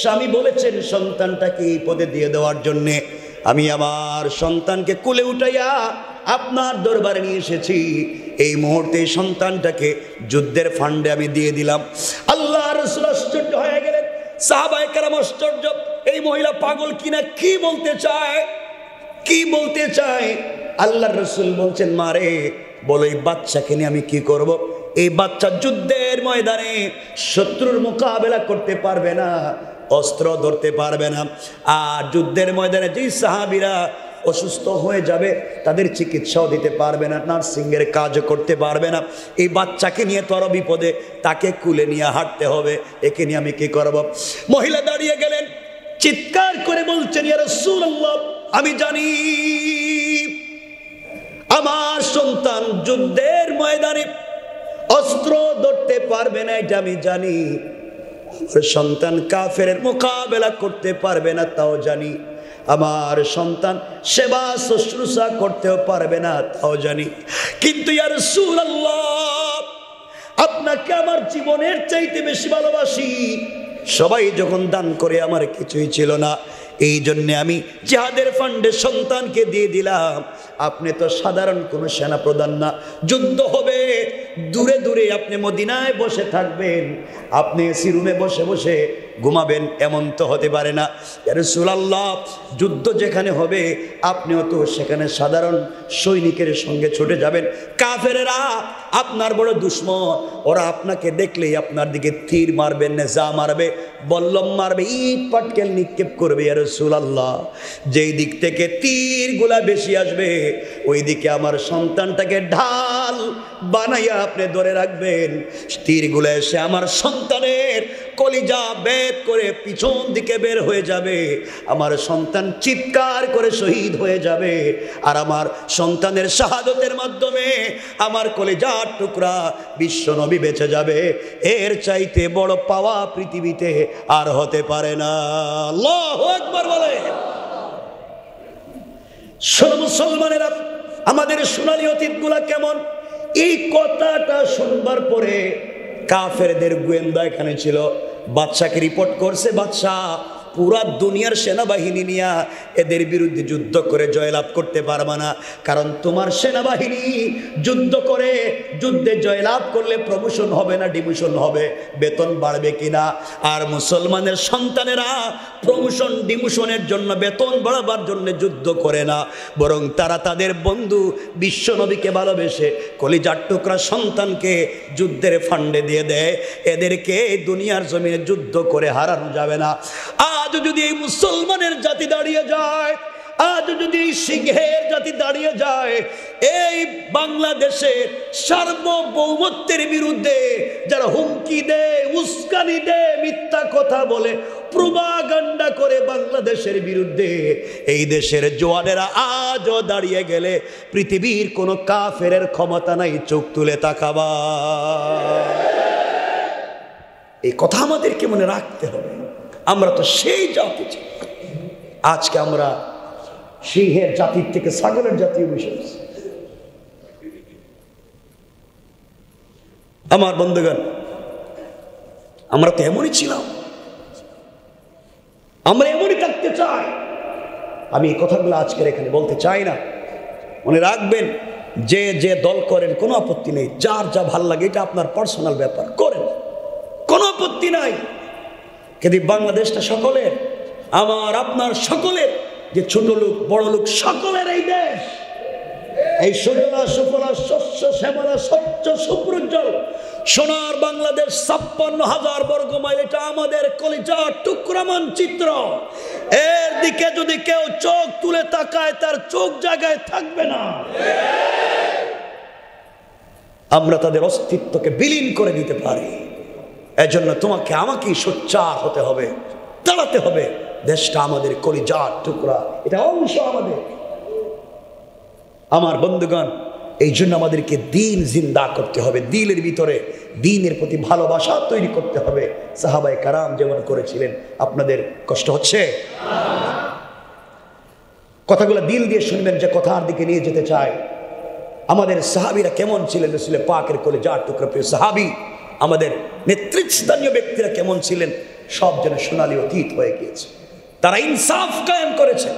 Speaker 1: স্বামী বলেছেন সন্তানটাকে এই পদে দিয়ে দেওয়ার জন্যে। আমি আমার সন্তানকে কোলে উঠাইয়া আপনার দরবারে নিয়ে এসেছি। এই মুহূর্তে সন্তানটাকে যুদ্ধের ফান্ডে আমি দিয়ে দিলাম। আল্লাহর রাসূল আশ্চর্য হয়ে গেলেন, সাহাবায়ে কেরাম আশ্চর্য, এই মহিলা পাগল কিনা, কি বলতে চায়, কি বলতে চায়? আল্লাহর রাসূল বলছেন, মারে বলো, এই বাচ্চাকে নিয়ে আমি কি করব? এই বাচ্চা যুদ্ধের ময়দানে শত্রুর মোকাবেলা করতে পারবে না, অস্ত্র ধরতে পারবে না। আর যুদ্ধের ময়দানে যেই সাহাবীরা অসুস্থ হয়ে যাবে, তাদের চিকিৎসাও দিতে পারবে না, নার্সিংয়ের কাজও করতে পারবে না। এই বাচ্চাকে নিয়ে তো আরো বিপদে, তাকে কুলে নিয়ে হাঁটতে হবে, একে নিয়ে আমি কি করব? মহিলা দাঁড়িয়ে গেলেন, চিৎকার করে বলছেন, ইয়া রাসূলুল্লাহ, আমি জানি আমার সন্তান যুদ্ধের ময়দানে অস্ত্র ধরতে পারবে না, এটা আমি জানি। সন্তান কাফেরের মোকাবেলা করতে পারবে না, তাও জানি। আমার সন্তান সেবা শুশ্রূষা করতেও পারবে না, তাও জানি। কিন্তু ইয়া রাসূলুল্লাহ, আপনাকে আমার জীবনের চাইতে বেশি ভালোবাসি। সবাই যখন দান করে আমার কিছুই ছিল না, এই জন্যে আমি জিহাদের ফান্ডে সন্তানকে দিয়ে দিলাম। আপনি তো সাধারণ কোনো সেনা প্রধান না, যুদ্ধ হবে দূরে দূরে, আপনি মদিনায় বসে থাকবেন, আপনি এসি রুমে বসে বসে ঘুমাবেন, এমন তো হতে পারে না। ইয়া রাসূলুল্লাহ, যুদ্ধ যেখানে হবে আপনিও তো সেখানে সাধারণ সৈনিকের সঙ্গে ছুটে যাবেন। কাফেরেরা আপনার বড় দুশ্মন, ওরা আপনাকে দেখলেই আপনার দিকে তীর মারবে, নেজা মারবে, বল্লম মারবে, ইট পাটকেল নিক্ষেপ করবে। ইয়া রাসূলুল্লাহ, যেই দিক থেকে তীরগুলা বেশি আসবে ওই দিকে আমার সন্তানটাকে ঢাল বানাইয়া আপনি ধরে রাখবেন। তীরগুলো এসে আমার সন্তানের কলিজা বেদ করে পিছন দিকে বের হয়ে যাবে, আমার সন্তান চিৎকার করে শহীদ হয়ে যাবে, আর আমার সন্তানের শাহাদতের মাধ্যমে আমার কলিজার টুকরা বিশ্ব নবী বেঁচে যাবে। এর চাইতে বড় পাওয়া পৃথিবীতে আর হতে পারে না। আল্লাহু আকবার বলে। মুসলমানেরা, আমাদের সোনালী অতীতগুলা কেমন? এই কথাটা শুনবার পরে কাফেরদের গোয়েন্দা এখানে ছিল, বাদশাকে রিপোর্ট করছে, বাদশাহ পুরা দুনিয়ার সেনাবাহিনী নিয়ে এদের বিরুদ্ধে যুদ্ধ করে জয়লাভ করতে পারবে না, কারণ তোমার সেনাবাহিনী যুদ্ধ করে যুদ্ধে জয়লাভ করলে প্রমোশন হবে না ডিমোশন হবে, বেতন বাড়বে কিনা। আর মুসলমানের সন্তানেরা প্রমোশন ডিমোশনের জন্য, বেতন বাড়াবার জন্য যুদ্ধ করে না, বরং তারা তাদের বন্ধু বিশ্ব নবীকে ভালোবেসে কলিজার টুকরা সন্তানকে যুদ্ধের ফান্ডে দিয়ে দেয়। এদেরকে দুনিয়ার জমিনে যুদ্ধ করে হারানো যাবে না। আজ যদি এই মুসলমানের জাতি দাঁড়িয়ে যায়, আজ যদি এই সিংহের জাতি দাঁড়িয়ে যায়, এই বাংলাদেশের সার্বভৌমত্বের বিরুদ্ধে যারা হুমকি দেয়, উস্কানি দেয়, মিথ্যা কথা বলে, প্রোপাগান্ডা করে বাংলাদেশের বিরুদ্ধে, এই দেশের জওয়ানেরা আজও দাঁড়িয়ে গেলে পৃথিবীর কোনো কাফেরের ক্ষমতা নাই চোখ তুলে তাকাবা। এই কথা আমাদেরকে মনে রাখতে হবে। আমরা তো সেই জাতি, আজকে আমরা সিংহের জাতির থেকে ছাগলের জাতীয় বিষয়। আমার বন্ধুগণ, আমরা তো এমনই ছিলাম, আমরা এমনই থাকতে চাই। আমি এই কথাগুলো আজকের এখানে বলতে চাই না। মনে রাখবেন, যে যে দল করেন কোনো আপত্তি নেই, যার যা ভাল লাগে এটা আপনার পার্সোনাল ব্যাপার, করেন, কোনো আপত্তি নাই। কিন্তু বাংলাদেশটা সকলের, আমার আপনার সকলের, যে ছোট লোক বড় লোক সকলের এই দেশ, এই সুজলা সুফলা শস্য শ্যামলা স্বচ্ছ সুপ্রজ্জ্বল সোনার বাংলাদেশ ৫৬,০০০ বর্গ মাইল, এটা আমাদের কলিজার টুকরা মানচিত্র। এর দিকে যদি কেউ চোখ তুলে তাকায়, তার চোখ জায়গায় থাকবে না। আমরা তাদের অস্তিত্বকে বিলীন করে দিতে পারি। এজন্য তোমাকে আমাকেই সোচ্চার হতে হবে, দাঁড়াতে হবে। দেশটা আমাদের কলিজার টুকরা, এটা অংশ আমাদের। আমার বন্ধুগণ, এই জন্য আমাদেরকে দিন জিন্দা করতে হবে, দিলের ভিতরে দিনের প্রতি ভালোবাসা তৈরি করতে হবে। সাহাবায়ে কারাম যেমন করেছিলেন। আপনাদের কষ্ট হচ্ছে? কথাগুলো দিল দিয়ে শুনবেন, যে কথার দিকে নিয়ে যেতে চায়। আমাদের সাহাবীরা কেমন ছিলেন? রাসূল পাকের কলিজার টুকরা প্রিয় সাহাবী, আমাদের নেতৃস্থানীয় ব্যক্তিরা কেমন ছিলেন? সব যেন সোনালী অতীত হয়ে গিয়েছে। তারা ইনসাফ কায়েম করেছেন।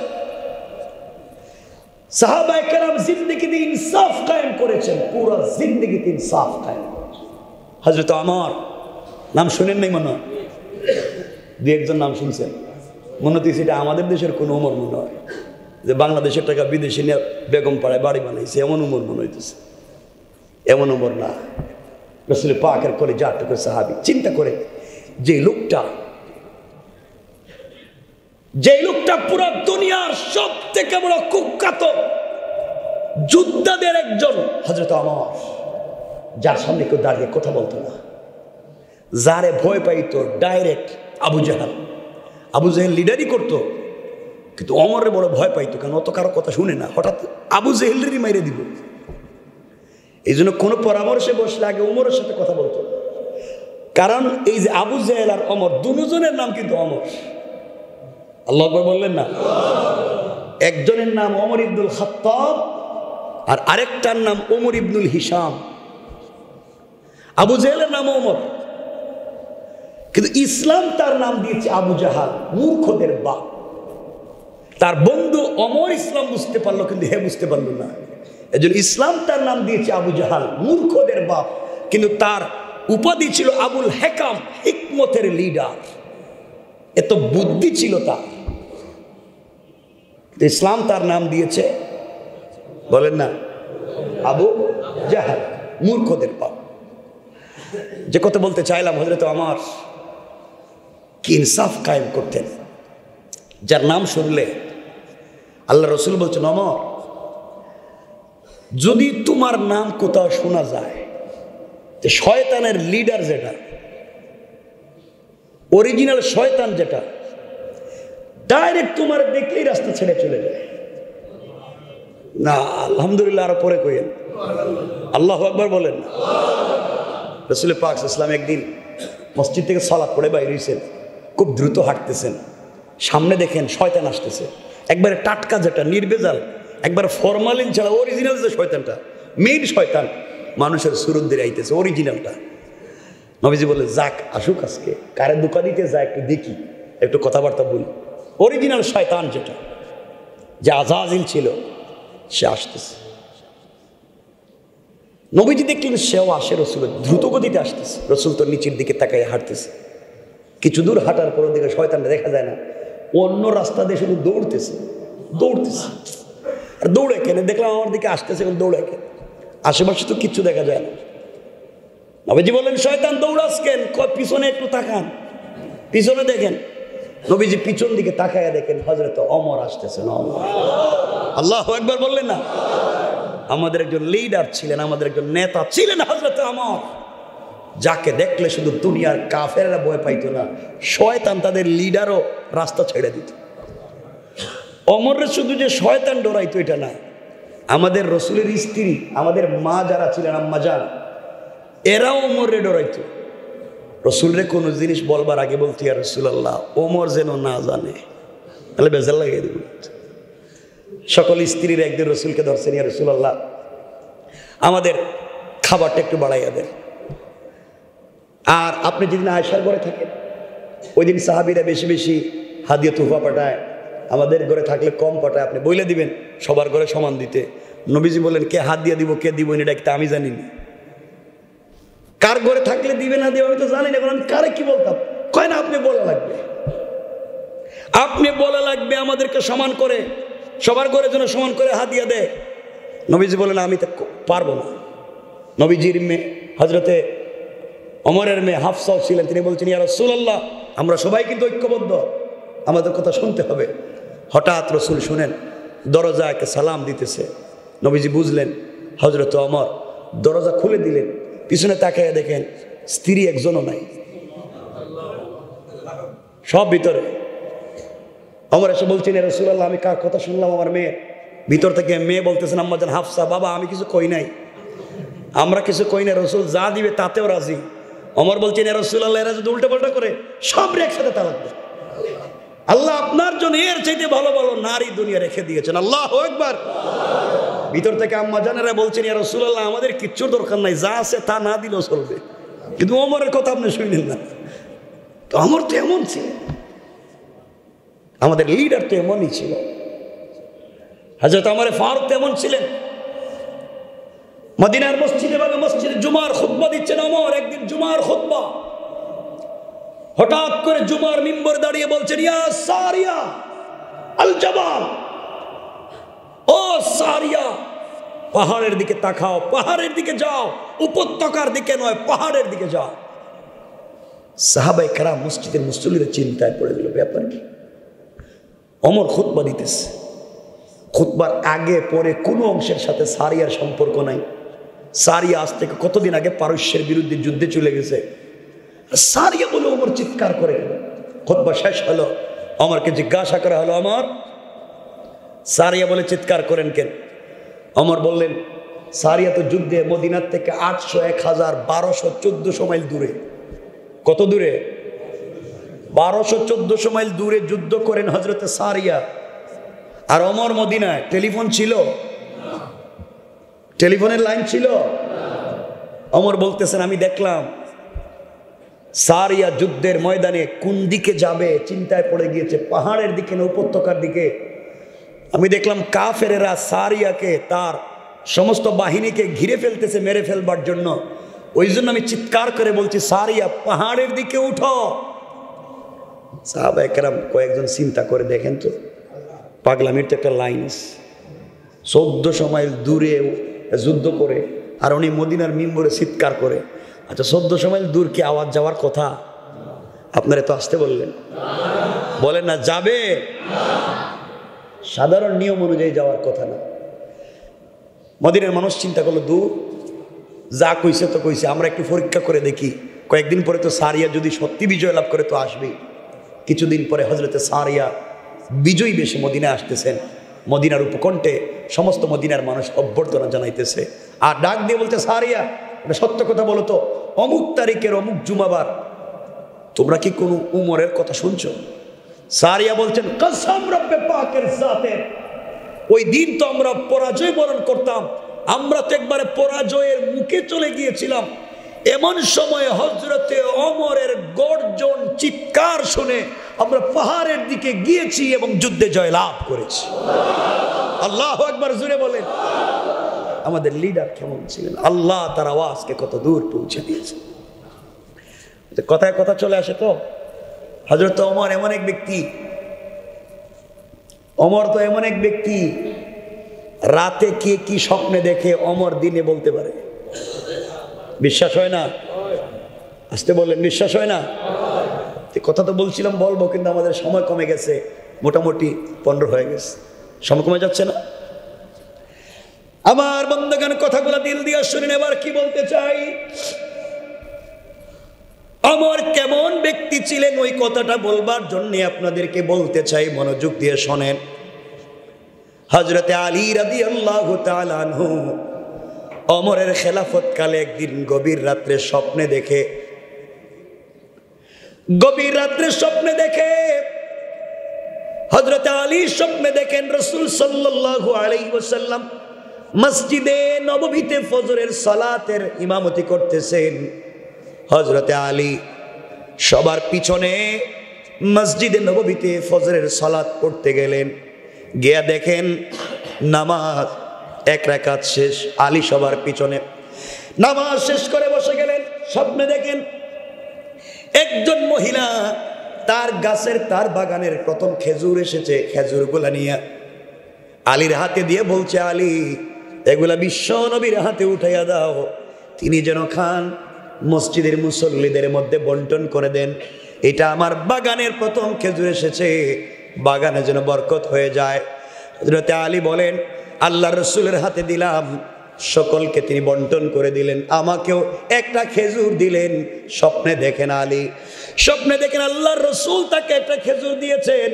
Speaker 1: সাহাবায়ে কেরাম জিন্দেগিতে ইনসাফ কায়েম করেছেন, পুরো জিন্দেগিতে ইনসাফ কায়েম করেছেন। হযরত ওমর, নাম শুনেন নাই মনে হয়? দু একজন নাম শুনছেন মনে হচ্ছে এটা আমাদের দেশের কোন ওমর মনে হয়, যে বাংলাদেশের টাকা বিদেশে নিয়ে বেগম পাড়ায় বাড়ি বানাইছে, এমন ওমর মনে হইতেছে। এমন ওমর না, রাসূল পাকের কলিজার টুকরা সাহাবী। চিন্তা করে, যে লোকটা যে লোকটা পুরো দুনিয়ার সব থেকে বড় কুখ্যাত যোদ্ধাদের একজন হযরত ওমর, যার সামনে কেউ দাঁড়িয়ে কথা বলতো না, যারে ভয় পাইতো ডাইরেক্ট আবু জাহাল। আবু জাহেল লিডারই করতো, কিন্তু ওমরে বড় ভয় পাইতো, কেন অত কারো কথা শুনে না, হঠাৎ আবু জাহেলেরই মাইরে দিব। এই জন্য কোনো পরামর্শে বসলে আগে ওমরের সাথে কথা বলতো, কারণ এই যে আবু জাহেল আর ওমর দুজনের নাম কিন্তু ওমর। আল্লাহু আকবার বললেন না? একজনের নাম ওমর ইবনুল খাত্তাব আর আরেকটার নাম ওমর ইবনুল হিশাম। আবু জাহেলের নাম ওমর, কিন্তু ইসলাম তার নাম দিয়েছে আবু জাহাল, মূর্খদের বাপ। তার বন্ধু ওমর ইসলাম বুঝতে পারলো, কিন্তু হে বুঝতে পারলো না। এজন্য ইসলাম তার নাম দিয়েছে আবু জাহাল, মূর্খদের বাপ, কিন্তু তার উপাধি ছিল আবুল হেকাম, হিকমতের লিডার। এত বুদ্ধি ছিল তার। ইসলাম তার নাম দিয়েছে, বলেন না, আবু জাহাল, মূর্খদের বাপ। যে কথা বলতে চাইলাম, হযরত ওমর কি ইনসাফ কায়েম করতেন, যার নাম শুনলে আল্লাহ রসুল বলছেন, ওমর যদি তোমার নাম কোথাও শোনা যায়, যে শয়তানের লিডার যেটা, অরিজিনাল শয়তান যেটা, ডাইরেক্ট তোমার দেখলেই রাস্তা ছেড়ে চলে যায়। না আলহামদুলিল্লাহ আরো পরে কইেন, আল্লাহু আকবার বলেন। রাসূল পাক সাল্লাল্লাহু আলাইহি ওয়াসাল্লাম একদিন মসজিদ থেকে সালাত পড়ে বাইরে হইছেন, খুব দ্রুত হাঁটতেছেন, সামনে দেখেন শয়তান আসতেছে, একবারে টাটকা যেটা, নির্ভেজাল, একবার ফরমালিন ছাড়া অরিজিনাল যে শয়তানটা, মেইন শয়তান, মানুষের সুরত দিয়ে আইতেছে, অরিজিনালটা। নবীজি বলে, যাক আসুক, আজকে কারে ধোঁকা দিতে যায় একটু দেখি, একটু কথাবার্তা বলি। অরিজিনাল শয়তান যেটা, যে আজাজিল ছিল, সে আসতেছে। নবীজি দেখলেন সেও আসে, রসুল দ্রুত গতিতে আসতেছে, রসুল তো নিচের দিকে তাকায় হাঁটতেছে। কিছু দূর হাঁটার পর দিকে শয়তানটা দেখা যায় না, অন্য রাস্তা দিয়ে শুধু দৌড়তেছে, দৌড়তেছে। আর দৌড়ে কেন দেখলাম আমার দিকে আসতেছে, এবং দৌড়ে কেন, আশেপাশে তো কিচ্ছু দেখা যায় না। নবীজি বললেন, শয়তান দৌড়াস কেন? পিছনে একটু তাকান, পিছনে দেখেন। নবীজি পিছন দিকে তাকায় দেখেন হযরত ওমর আসতেছেন। আল্লাহু আকবার বললেন না? আমাদের একজন লিডার ছিলেন, আমাদের একজন নেতা ছিলেন হযরত ওমর, যাকে দেখলে শুধু দুনিয়ার কাফেররা ভয় পাইতো না, শয়তান তাদের লিডারও রাস্তা ছেড়ে দিত। ওমরের শুধু যে শয়তান ডরাইতো এটা না, আমাদের রসুলের স্ত্রী, আমাদের মা যারা ছিলেন, আম্মা জান, এরাও ওমরে ডরাইতো। রসুলরে কোনো জিনিস বলবার আগে বলতো, ইয়া রাসূলুল্লাহ, ওমর যেন না জানে, তাহলে বেজার লাগিয়ে দেব। সকল স্ত্রীর একদিন রসুলকে ধরছেন, ইয়া রাসূলুল্লাহ, আমাদের খাবারটা একটু বাড়াইয়া দেন। আর আপনি যেদিন আয়েশার ঘরে থাকেন, ওই দিন সাহাবীরা বেশি বেশি হাদিয়া তোহফা পাঠায়, আমাদের ঘরে থাকলে কম পাঠায়, আপনি বলে দিবেন সবার ঘরে সমান দিতে। নবীজি বলেন, কে হাদিয়া দিব কে দিব এটা একটা আমি জানি না, কার ঘরে থাকলে দিবে না দিবে আমি তো জানি না, এখন আমি কারে কি বলতাম? কয় না, আপনি বলা লাগবে, আপনি বলা লাগবে আমাদেরকে সমান করে, সবার ঘরে যেন সমান করে হাদিয়া দেয়। নবীজি বলেন, আমি তো পারবো না। নবীজির মেয়ে হযরতে ওমরের মেয়ে হাফসাও ছিলেন, তিনি বলছেন, ইয়া রাসূলুল্লাহ, আমরা সবাই কিন্তু ঐক্যবদ্ধ, আমাদের কথা শুনতে হবে। হঠাৎ রসুল শুনেন দরজাকে সালাম দিতেছে। নবীজি বুঝলেন হযরত ওমর, দরজা খুলে দিলেন, পিছনে তাকায় দেখেন স্ত্রী একজনও নাই, সব ভিতরে। ওমর এসে বলছেন, ইয়া রাসূলুল্লাহ, আমি কার কথা শুনলাম? আমার মেয়ে। ভিতর থেকে মেয়ে বলতেছেন, আম্মা জান হাফসা, বাবা আমি কিছু কই নাই, আমরা কিছু কই না, রসুল যা দিবে তাতেও রাজি। ওমর বলছেন, ইয়া রাসূলুল্লাহ, এরা যদি উল্টা পাল্টা করে সব একসাথে তালাক দেয়। আল্লাহ আপনার জন্য এর চাইতে ভালো ভালো নারী দুনিয়া রেখে দিয়েছেন। আল্লাহু আকবার। ভিতর থেকে আম্মা জানেরা বলছেন, ইয়া রাসূলুল্লাহ, আমাদের কিচ্ছুর দরকার নাই, যা আছে তা না দিলেও চলবে, কিন্তু ওমরের কথা আপনি শুনলেন না। তো ওমর তো এমন ছিলেন, আমাদের লিডার তো এমনই ছিল। হযরত ওমর ফারুক তেমন ছিলেন। মদিনার মসজিদে বাগে মসজিদে জুমার খুতবা দিচ্ছেন ওমর। একদিন জুমার খুতবা, হঠাৎ করে জুমার মিম্বরে দাঁড়িয়ে বলছেন, ইয়া সারিয়া আল জাবাল, ও সারিয়া, পাহাড়ের দিকে তাকাও, পাহাড়ের দিকে যাও, উপত্যকার দিকে নয়, পাহাড়ের দিকে যাও। সাহাবায়ে কেরাম মসজিদের মুসল্লিরা চিন্তায় পড়ে গেল, ব্যাপার কি? ওমর খুতবা দিতেছে, খুতবার আগে পরে কোনো অংশের সাথে সারিয়ার সম্পর্ক নাই। সারিয়া আজ থেকে কতদিন আগে পারস্যের বিরুদ্ধে যুদ্ধে চলে গেছে। সারিয়া বলে ওমর চিৎকার করে গেল। খুতবা শেষ হলো, ওমরকে জিজ্ঞাসা করা হলো, ওমর সারিয়া বলে চিৎকার করেন কেন? ওমর বললেন, সারিয়া তো যুদ্ধে মদিনার থেকে 800, 1000, 1200, 1400 মাইল দূরে। কত দূরে? 1200, 1400 মাইল দূরে যুদ্ধ করেন হজরতে সারিয়া। আর ওমর মদিনায়। টেলিফোন ছিল? টেলিফোনের লাইন ছিল? ওমর বলতেছেন, আমি দেখলাম সারিয়া যুদ্ধের ময়দানে কোন দিকে যাবে চিন্তায় পড়ে গিয়েছে, পাহাড়ের দিকে না উপত্যকার দিকে। আমি দেখলাম কাফেরেরা সারিয়াকে, তার সমস্ত বাহিনীকে ঘিরে ফেলতেছে মেরে ফেলবার জন্য। ওই জন্য আমি চিৎকার করে বলছি, সারিয়া পাহাড়ের দিকে উঠো। সাহাবায়ে কেরাম কয়েকজন চিন্তা করে দেখেন তো, পাগলামির তো একটা লাইন আছে। 1400 মাইল দূরে যুদ্ধ করে আর উনি মদিনার মিম্বরে চিৎকার করে। আচ্ছা 1400 মাইল দূর কি আওয়াজ যাওয়ার কথা? আপনারা তো আসতে বললেন, বলেন না যাবে? সাধারণ নিয়ম অনুযায়ী যাওয়ার কথা না। মদিনার মানুষ চিন্তা করলো, দূর যা কইছে তো কইছে, আমরা একটু পরীক্ষা করে দেখি। কয়েকদিন পরে তো সারিয়া যদি সত্যি বিজয় লাভ করে তো আসবেই। কিছুদিন পরে হজরতে সারিয়া বিজয়ী বেশে মদিনায় আসতেছেন। মদিনার উপকণ্ঠে সমস্ত মদিনার মানুষ অভ্যর্থনা জানাইতেছে আর ডাক দিয়ে বলতে, সারিয়া সত্য কথা বলো তো, অমুক তারিখের অমুক জুমাবার তোমরা কি কোনো উমরের কথা শুনছো? সারিয়া বলছেন, কসম রব্বে পাকের জাতের, ওই দিন তো আমরা পরাজয় বরণ করতাম, আমরা তো একবারে পরাজয়ের মুখে চলে গিয়েছিলাম। এমন সময় হযরতে ওমরের গর্জন চিৎকার শুনে আমরা পাহাড়ের দিকে গিয়েছি এবং যুদ্ধে জয় লাভ করেছি। আল্লাহু আকবার, জোরে বলেন। আমাদের লিডার কেমন ছিলেন, আল্লাহ তার আওয়াজকে কত দূর পৌঁছে দিয়েছে। কথায় কথা চলে আসে তো, হযরত ওমর এমন এক ব্যক্তি, ওমর তো এমন এক ব্যক্তি, রাতে কে কি স্বপ্নে দেখে ওমর দিনে বলতে পারে। বিশ্বাস হয় না? আসতে বললেন, বিশ্বাস হয় না? কথা তো বলছিলাম বলবো, কিন্তু আমাদের সময় কমে গেছে, মোটামুটি 15 হয়ে গেছে, সময় কমে যাচ্ছে না? আমার বন্ধুগণ, কথাগুলো দিল দিয়ে শুনেন। এবার কি বলতে চাই, ওমর কেমন ব্যক্তি ছিলেন ওই কথাটা বলবার জন্য আপনাদেরকে বলতে চাই, মনোযোগ দিয়ে শোনেন। হযরতে আলী রাদিয়াল্লাহু তাআলা আনহু ওমরের খেলাফত কালে একদিন গভীর রাত্রে স্বপ্নে দেখে, হযরতে আলী স্বপ্নে দেখেন রাসূল সাল্লাল্লাহু আলাইহি ওয়াসাল্লাম মসজিদে নববীতে ফজরের সালাতের ইমামতি করতেছেন। হযরতে আলী সবার পিছনে মসজিদে নববীতে ফজরের সালাত পড়তে গেলেন। গিয়া দেখেন নামাজ 1 রাকাত শেষ, আলী সবার পিছনে নামাজ শেষ করে বসে গেলেন। স্বপ্নে দেখেন একজন মহিলা তার গাছের, তার বাগানের প্রথম খেজুর এসেছে, খেজুরগুলা নিয়ে আলীর হাতে দিয়ে বলছে, আলী এগুলা বিশ্ব নবীর হাতে উঠাইয়া দাও, তিনি যেন খান, মসজিদের মুসল্লিদের মধ্যে বন্টন করে দেন। এটা আমার বাগানের প্রথম খেজুর এসেছে, বাগানে যেন বরকত হয়ে যায়। হযরতে আলী বলেন, আল্লাহর রাসূলের হাতে দিলাম, সকলকে তিনি বন্টন করে দিলেন, আমাকেও একটা খেজুর দিলেন। স্বপ্নে দেখেন আলী, স্বপ্নে দেখেন আল্লাহর রাসূল তাকে একটা খেজুর দিয়েছেন,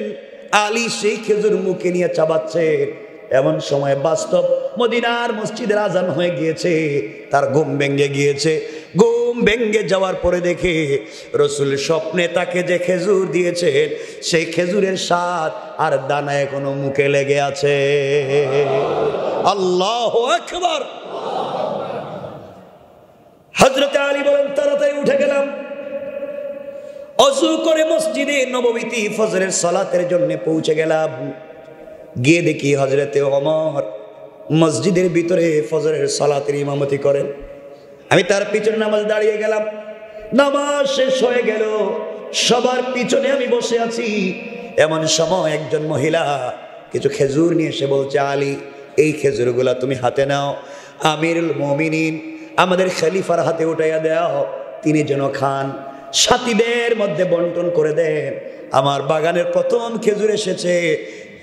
Speaker 1: আলী সেই খেজুর মুখে নিয়ে চাবাচ্ছে। এমন সময় বাস্তব মদিনার মসজিদের আজান হয়ে গিয়েছে, তার ঘুম ভেঙে গিয়েছে। ঘুম ভেঙে যাওয়ার পরে দেখে রাসূল স্বপ্নে তাকে যে খেজুর দিয়েছেন সেই খেজুরের স্বাদ আর দানা এখনো মুখে লেগে আছে। আল্লাহু আকবার। হযরতে আলী বলেন, তাড়াতাড়ি উঠে গেলাম, ওযু করে মসজিদে নববীতে ফজরের সালাতের জন্য পৌঁছে গেলাম। গিয়ে দেখি হযরতে ওমর মসজিদের ভিতরে ফজরের সালাতের ইমামতি করেন। আমি তার পিছনে নামাজ দাঁড়িয়ে গেলাম। নামাজ শেষ হয়ে গেল, সবার পিছনে আমি বসে আছি। এমন সময় একজন মহিলা কিছু খেজুর নিয়ে এসে বলছে, আলী এই খেজুরগুলা তুমি হাতে নাও, আমিরুল মুমিনিন আমাদের খলিফার হাতে উঠাইয়া দাও, তিনি যেন খান। সাথীদের মধ্যে বন্টন করে দেন। আমার বাগানের প্রথম খেজুর এসেছে,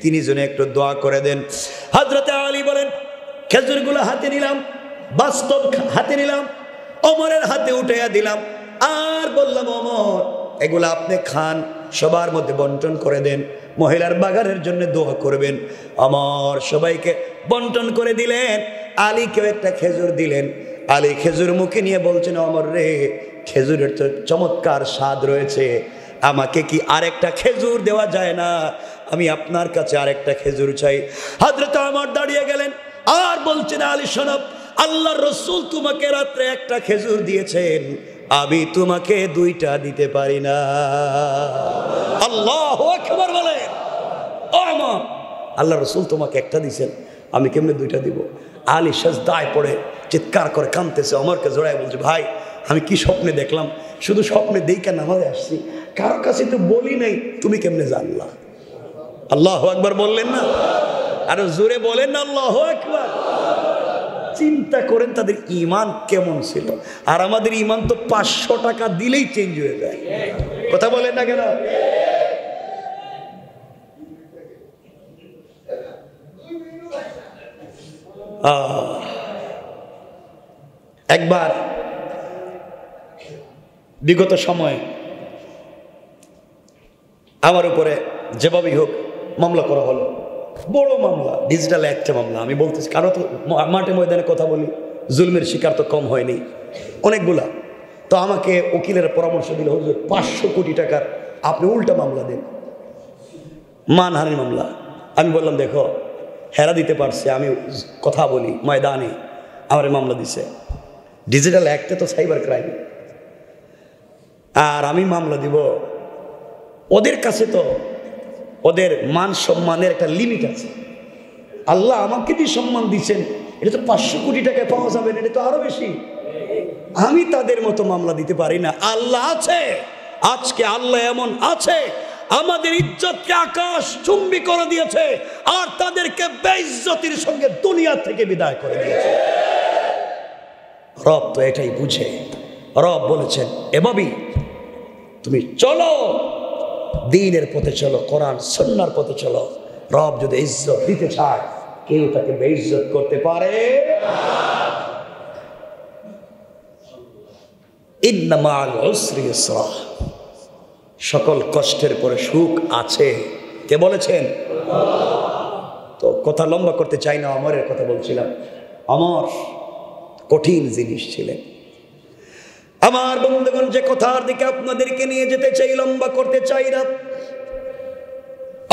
Speaker 1: তিনি যেন একটু দোয়া করে দেন। হযরতে আলী বলেন, খেজুরগুলো হাতে নিলাম, বাস্তব হাতে নিলাম, ওমরের হাতে উঠাইয়া দিলাম, আর বললাম, ওমর এগুলো আপনি খান, সবার মধ্যে বন্টন করে দেন, মহিলার বাগানের জন্য দোয়া করবেন। ওমর সবাইকে বন্টন করে দিলেন, আলীকেও একটা খেজুর দিলেন। আলী খেজুর মুখে নিয়ে বলছেন, ওমর রে, খেজুরের তো চমৎকার স্বাদ রয়েছে, আমাকে কি আরেকটা খেজুর দেওয়া যায় না? আমি আপনার কাছে আরেকটা খেজুর চাই। হযরত ওমর দাঁড়িয়ে গেলেন, আর বলছেন, আলী শোনো, আল্লাহর রাসূল তোমাকে রাত্রে একটা খেজুর দিয়েছেন, আমি তোমাকে দুইটা দিতে পারি না। আল্লাহু আকবার বলেন। ওমর, আল্লাহর রাসূল তোমাকে একটা দিয়েছেন, আমি কেমনে দুইটা দিব? আলী সাজদায় পড়ে চিৎকার করে কাঁদতেছে, ওমরকে জড়ায় বলছে, ভাই আমি কি স্বপ্নে দেখলাম, শুধু স্বপ্নে দেইকা নামাজে আসছি, কারো কাছে তো বলি নাই, তুমি কেমনে জানলা? আল্লাহু আকবার বললেন না? আরো জোরে বলেন না আল্লাহু আকবার। চিন্তা করেন তাদের ঈমান কেমন ছিল, আর আমাদের ঈমান তো 500 টাকা দিলেই চেঞ্জ হয়ে যায়। কথা বলেন না কেন? একবার বিগত সময়ে আমার উপরে যেভাবেই হোক মামলা করা হলো, বড় মামলা, ডিজিটাল একটা মামলা। আমি বলতেছি, কারো তো মাঠে ময়দানে কথা বলি, জুলমের শিকার তো কম হয়নি, অনেকগুলা। তো আমাকে উকিলের পরামর্শ দিল, হুজুর 500 কোটি টাকার আপনি উল্টা মামলা দেন, মানহানির মামলা। আমি বললাম, দেখো হেরা দিতে পারছে, আমি কথা বলি ময়দানে, আমার মামলা দিছে। ডিজিটাল অ্যাক্টে তো সাইবার ক্রাইম, আর আমি মামলা দিব। ওদের কাছে তো ওদের মান সম্মানের একটা লিমিট আছে। আল্লাহ আমাকে দিয়ে সম্মান দিচ্ছেন, এটা তো 500 কোটি টাকায় পাওয়া যাবে না, এটা তো আরো বেশি। আমি তাদের মতো মামলা দিতে পারি না। আল্লাহ আছে, আজকে আল্লাহ এমন আছে, আমাদের ইজ্জতকে আকাশ চুম্বি করে দিয়েছে, আর তাদেরকে বেইজ্জতির সঙ্গে দুনিয়া থেকে বিদায় করে দিয়েছে। রব তো এটাই বুঝে। রব বলেছেন, এভাবেই তুমি চলো, দ্বীনের পথে চলো, কোরআন সুন্নাহর পথে চলো। রব যদি ইজ্জত দিতে চায়, কেউ তাকে বেইজ্জত করতে পারে না। ইন্না মা'আল উসরি ইউসরা, সকল কষ্টের পরে সুখ আছে। কে বলেছেন? তো কথা লম্বা করতে চাই না, অমরের কথা বলছিলাম। অমর কঠিন জিনিস ছিলেন। আমার বন্ধুগণ, যে কথার দিকে আপনাদেরকে নিয়ে যেতে চাই, লম্বা করতে চাই না।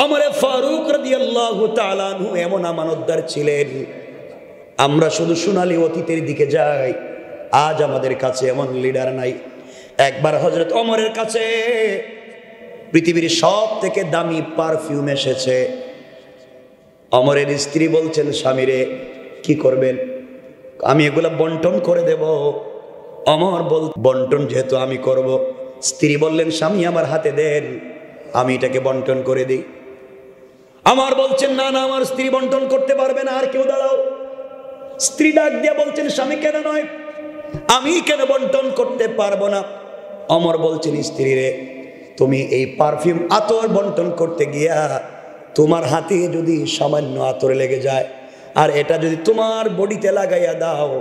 Speaker 1: ওমর ফারুক রাদিয়াল্লাহু তাআলা আনহু এমন আমানতদার ছিলেন, আমরা শুধু সোনালী অতীতের দিকে যাই, আজ আমাদের কাছে এমন লিডার নাই। একবার হযরত ওমরের কাছে পৃথিবীর সব থেকে দামি পারফিউম এসেছে। ওমরের স্ত্রী বলছেন, স্বামীরে কি করবেন? আমি এগুলা বন্টন করে দেব। ওমর বল, বন্টন যেহেতু আমি করব। স্ত্রী বললেন, স্বামী আমার হাতে দেন, আমি এটাকে বন্টন করে দিই। আমার বলছেন, না না, আমার স্ত্রী বন্টন করতে পারবে না, আর কেউ দাঁড়াও। স্ত্রী ডাক দিয়ে বলছেন, স্বামী কেন নয়, আমি কেন বন্টন করতে পারবো না? ওমর বলছেন, স্ত্রী রে, তুমি এই পারফিউম আতর বন্টন করতে গিয়া তোমার হাতে যদি সামান্য আতর লেগে যায়, আর এটা যদি তোমার বডিতে লাগাইয়া দাও,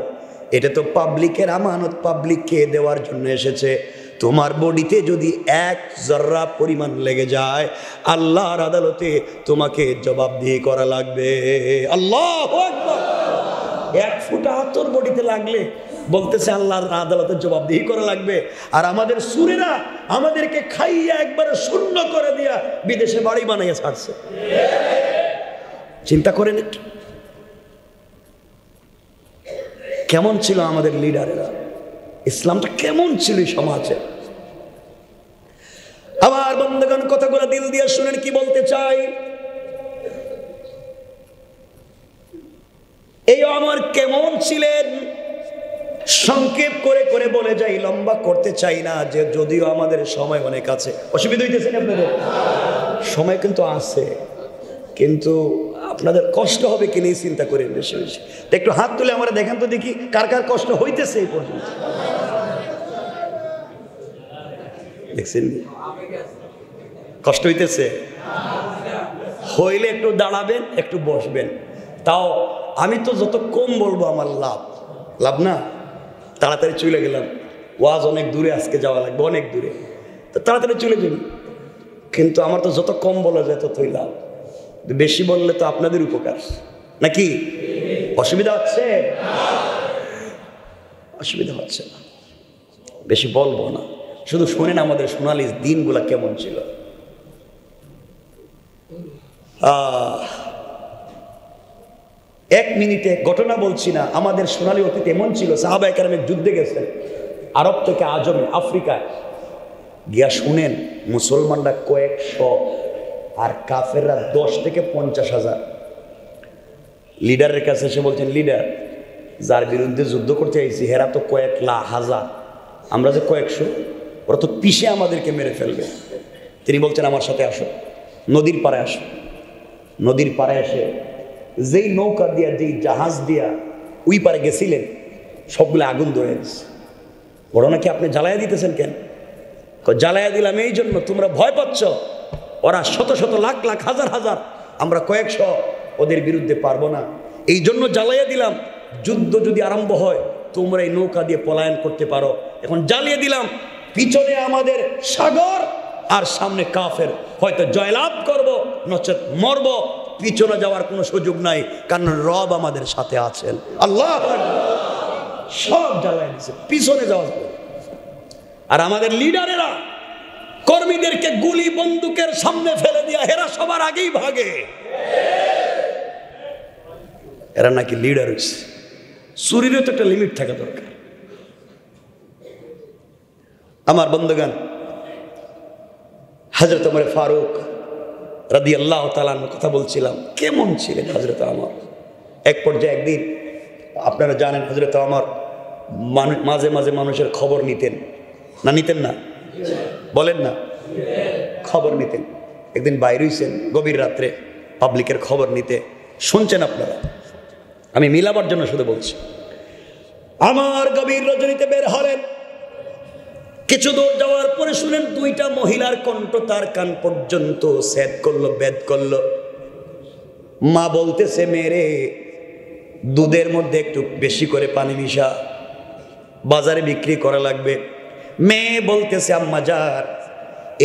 Speaker 1: এটা তো পাবলিকের আমানত, পাবলিককে দেওয়ার জন্য এসেছে। তোমার বডিতে যদি 1 জর্রা পরিমাণ লেগে যায়, আল্লাহর আদালতে তোমাকে জবাবদিহি করা লাগবে। আল্লাহু আকবার। 1 ফুটা আতর বডিতে লাগলে বলতেছে আল্লাহর আদালতে জবাবদিহি করা লাগবে। আর আমাদের সুরেরা আমাদেরকে খাইয়া একবারে শূন্য করে দিয়া বিদেশে বাড়ি বানাইয়া ছাড়ছে। চিন্তা করেন একটু, কেমন ছিল আমাদের লিডারেরা, ইসলামটা কেমন ছিল সমাজে। আমার বন্ধুগণ, কথাগুলো দিল দিয়ে শুনেন কি বলতে চাই। এই ওমর কেমন ছিলেন সংক্ষেপ করে করে বলে যাই, লম্বা করতে চাই না, যে যদিও আমাদের সময় অনেক আছে। অসুবিধা হইতেছে না আপনাদের? সময় কিন্তু আছে, কিন্তু আপনাদের কষ্ট হবে কি নেই চিন্তা করেন বেশি বেশি। একটু হাত তুলে আমরা দেখেন তো, দেখি কার কার কষ্ট হইতেছে এই পর্যন্ত। দেখছেন কষ্ট হইতেছে? হইলে একটু দাঁড়াবেন, একটু বসবেন। তাও আমি তো যত কম বলবো আমার লাভ। লাভ না? তাড়াতাড়ি চলে গেলাম, ওয়াজ অনেক দূরে, আজকে যাওয়া লাগবে অনেক দূরে, তো তাড়াতাড়ি চলে যাবি। কিন্তু আমার তো যত কম বলা যায় ততই লাভ। বেশি বললে তো আপনাদের উপকার নাকি? অসুবিধা হচ্ছে? অসুবিধা হচ্ছে না, বেশি বলবো না, শুধু শোনেন আমাদের সোনালী দিনগুলা কেমন ছিল। এক মিনিটে ঘটনা বলছি না, আমাদের সোনালী অতীত এমন ছিল, সাহাবায়ে কেরামের যুদ্ধে গেছেন আরব থেকে আজমে আফ্রিকায় গিয়া, শুনেন মুসলমানরা কয়েকশো আর কাফেররা 10 থেকে 50,000। লিডারের কাছে এসে বলছেন, লিডার, যার বিরুদ্ধে যুদ্ধ করতে আইছি হেরা তো কয়েক হাজার, আমরা যে কয়েকশো, ওরা তো পিষে আমাদেরকে মেরে ফেলবে। তিনি বলছেন, আমার সাথে আসো, নদীর পাড়ে আসো। নদীর পাড়ে এসে যেই নৌকা দিয়া, যেই জাহাজ দিয়া ওই পারে গেছিলেন, সবগুলো আগুন ধরে গেছে। বড় নাকি আপনি জ্বালাইয়া দিতেছেন কেন? জ্বালাইয়া দিলাম এই জন্য, তোমরা ভয় পাচ্ছ, ওরা শত শত লাখ লাখ হাজার হাজার, আমরা কয়েকশো, ওদের বিরুদ্ধে পারবো না, এই জন্য জ্বালাইয়া দিলাম। যুদ্ধ যদি আরম্ভ হয় তোমরা এই নৌকা দিয়ে পলায়ন করতে পারো। এখন জ্বালিয়ে দিলাম, পিছনে আমাদের সাগর আর সামনে কাফের, হয়তো জয়লাভ করব নচেত মরব, পিছনে যাওয়ার কোনো সুযোগ নাই, কারণ রব আমাদের সাথে আছেন। আল্লাহ সব জ্বালায় দিচ্ছে, পিছনে যাওয়া যাবে। আর আমাদের লিডারেরা কর্মীদেরকে গুলি বন্দুকের সামনে ফেলে দিয়া এরা সবার আগেই ভাগে। এরা নাকি লিডার হয়েছে। চুরিরও তো একটা লিমিট থাকা দরকার। আমার বন্ধুগণ, হযরত ওমর ফারুক রাদিয়াল্লাহু তাআলা আনহু কথা বলছিলাম, কেমন ছিলেন হযরত ওমর। এক পর্যায়ে একদিন, আপনারা জানেন হযরত ওমর মাঝে মাঝে মানুষের খবর নিতেন না, নিতেন না? বলেন না, খবর নিতেন। একদিন বাইরে হইছেন গভীর রাত্রে পাবলিকের খবর নিতে, শুনছেন আপনারা, আমি মিলাবার জন্য শুধু বলছি। আমার গভীর রজনীতে বের হলেন, কিছু দূর যাওয়ার পরে শুনেন দুইটা মহিলার কণ্ঠ তার কান পর্যন্ত সেদ করলো, বেদ করলো। মা বলতেছে, মেরে দুধের মধ্যে একটু বেশি করে পানি মিশা, বাজারে বিক্রি করা লাগবে। মেয়ে বলতেছে, আম্মা যার,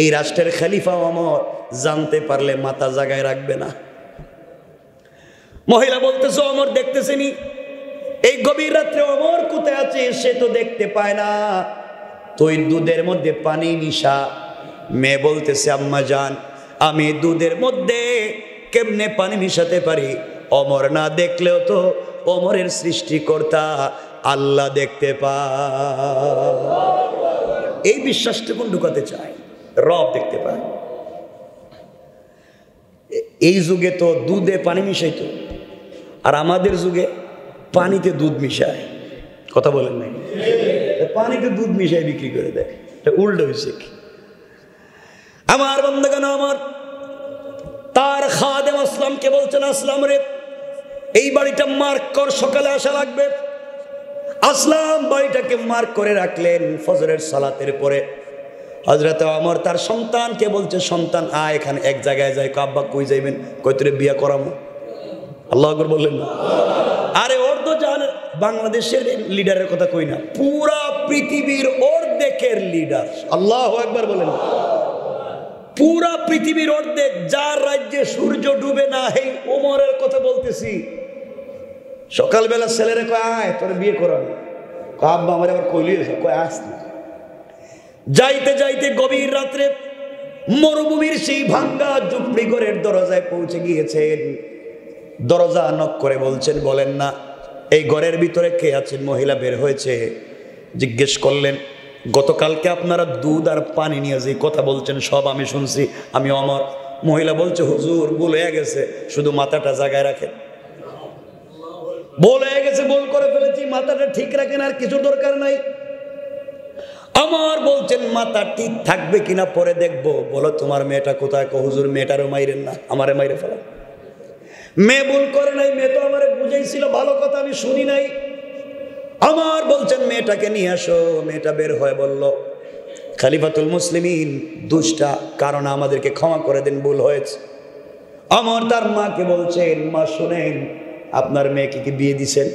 Speaker 1: এই রাষ্ট্রের খলিফা ওমর জানতে পারলে মাথা জাগায় রাখবে না। মহিলা বলতেছে, ওমর দেখতেছেনি, এই গভীর রাত্রে ওমর কোথায় আছে সে তো দেখতে পায় না, তুই দুধের মধ্যে পানি মিশা। মেয়ে বলতেছে, আম্মা জান, আমি দুধের মধ্যে কেমনে পানি মিশাতে পারি? ওমর না দেখলেও তো ওমরের সৃষ্টিকর্তা আল্লাহ দেখতে পায়। এই বিশ্বাসটুকু ঢুকাতে চায়, রব দেখতে পায়। এই যুগে তো দুধে পানি মিশাইতো, আর আমাদের যুগে পানিতে দুধ মিশায়। কথা বলেন নাই? পানিতে দুধ মিশাই বিক্রি করে দেয়, উল্টো হয়েছে কি? আমার বন্ধুগণ, আমার তার খাদেম আসলামকে বলছেন, আসলাম রে, এই বাড়িটা মার্ক কর, সকালে আসা লাগবে। আসলাম বাড়িটাকে মার্ক করে রাখলেন। ফজরের সালাতের পরে হযরত ওমর তার সন্তানকে বলছে, সন্তান আয় এখানে এক জায়গায় যাই। আব্বা কই যাইবেন? কই তোরে বিয়া করামো। আল্লাহু আকবার বললেন না? আরে ওর তো জানে, বাংলাদেশের লিডারের কথা কই না, পুরা পৃথিবীর অর্ধেকের লিডার। আল্লাহু আকবার বলেন। পুরা পৃথিবীর অর্ধেক, যার রাজ্যে সূর্য ডুবে না, এই ওমরের কথা বলতেছি। সকালবেলা ছেলেরে কয়, আয় তোরে বিয়ে করাবো। আব্বা আমার আবার কইলি, কয় আস না। যাইতে যাইতে গভীর রাত্রে মরুভূমির সেই ভাঙ্গা ঝুপড়ি ঘরের দরজায় পৌঁছে গিয়েছেন। দরজা নক করে বলছেন, বলেন না এই ঘরের ভিতরে কে আছেন? মহিলা বের হয়েছে। জিজ্ঞেস করলেন, গতকালকে আপনারা দুধ আর পানি নিয়ে যে কথা বলছেন সব আমি শুনছি, আমি ওমর। মহিলা বলছে, হুজুর ভুল হয়ে গেছে, শুধু মাথাটা জায়গায় রাখেন। ভুল হয়ে গেছে, ভুল করে ফেলেছি, মাথাটা ঠিক রাখেন, আর কিছু দরকার নাই। আমার বলছেন, মাথা ঠিক থাকবে কিনা পরে দেখবো। বলো তোমার মেয়েটা কোথায়? হুজুর মেয়েটারও মাইরেন না, আমারে মাইরে ফেলা। মেয়ে ভুল করে নাই, মেয়ে তো আমারে বুঝাইছিল, ভালো কথা আমি শুনি নাই। আমার বলছেন, মেয়েটাকে নিয়ে আসো। মেয়েটা বের হয়ে বলল, খলিফাতুল মুসলিমিন দুষ্টা, কারণ আমাদেরকে ক্ষমা করে দেন, ভুল হয়েছে। ওমর তার মাকে বলছেন, মা শুনেন, আপনার মেয়েকে কি বিয়ে দিছেন?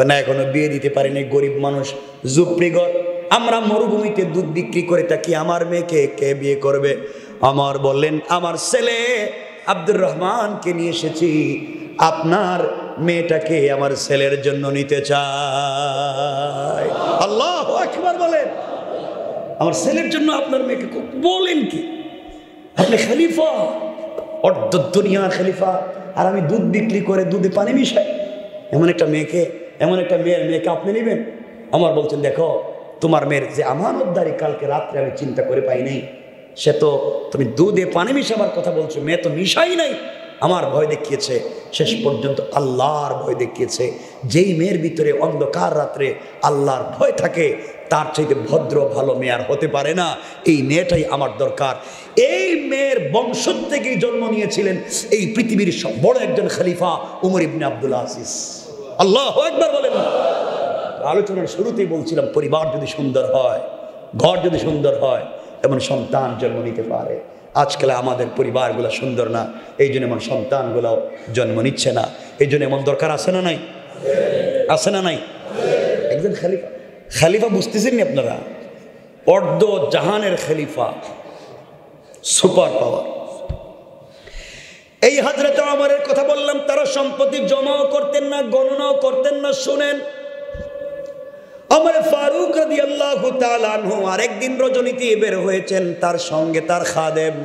Speaker 1: না, এখনো বিয়ে দিতে পারিনি, গরিব মানুষ, ঝুপড়িঘর, আমরা মরুভূমিতে দুধ বিক্রি করে থাকি, আমার মেয়েকে কে বিয়ে করবে? ওমর বললেন, আমার ছেলে আব্দুর রহমানকে নিয়ে এসেছি, আপনার মেয়েটাকে আমার ছেলের জন্য নিতে চাই। আল্লাহু আকবার বলেন। আমার ছেলের জন্য আপনার মেয়েকে বলেন কি? আপনি খলিফা, অর্ধ দুনিয়ার খলিফা, আর আমি দুধ বিক্রি করে দুধে পানি মিশাই, এমন একটা মেয়েকে আপনি নেবেন? আমার বলছেন, দেখো তোমার মেয়ের যে আমানতদারি কালকে রাত্রে আমি চিন্তা করে পাই নাই, সে তো তুমি দুধে পানি মিশাবার কথা বলছো, মেয়ে তো মিশাই নাই। আমার ভয় দেখিয়েছে, শেষ পর্যন্ত আল্লাহর ভয় দেখিয়েছে। যেই মেয়ের ভিতরে অন্ধকার রাত্রে আল্লাহর ভয় থাকে, তার চাইতে ভদ্র ভালো মেয়ে আর হতে পারে না। এই মেয়েটাই আমার দরকার। এই মেয়ের বংশ থেকেই জন্ম নিয়েছিলেন এই পৃথিবীর সব বড় একজন খলিফা উমর ইবনে আব্দুল আজিজ। আল্লাহু আকবার বলেন। আলোচনার শুরুতেই বলছিলাম, পরিবার যদি সুন্দর হয়, ঘর যদি সুন্দর হয়, এমন সন্তান জন্ম নিতে পারে। আজকাল আমাদের পরিবারগুলো সুন্দর না, এই জন্য এমন সন্তানগুলো জন্ম নিচ্ছে না। এই জন্য এমন দরকার আছে না নাই? আছে না নাই? একজন খলিফা বুঝতেছেন নি আপনারা? অর্ধ জাহানের খলিফা, সুপার পাওয়ার। এই হযরত ওমরের কথা বললাম, তারা সম্পত্তি জমাও করতেন না, গণনাও করতেন না। শুনেন, ওমর ফারুক রাদিয়াল্লাহু তাআলা আনহু আরেকদিন রজনীতে বের হয়েছেন, তার সঙ্গে তার খাদেম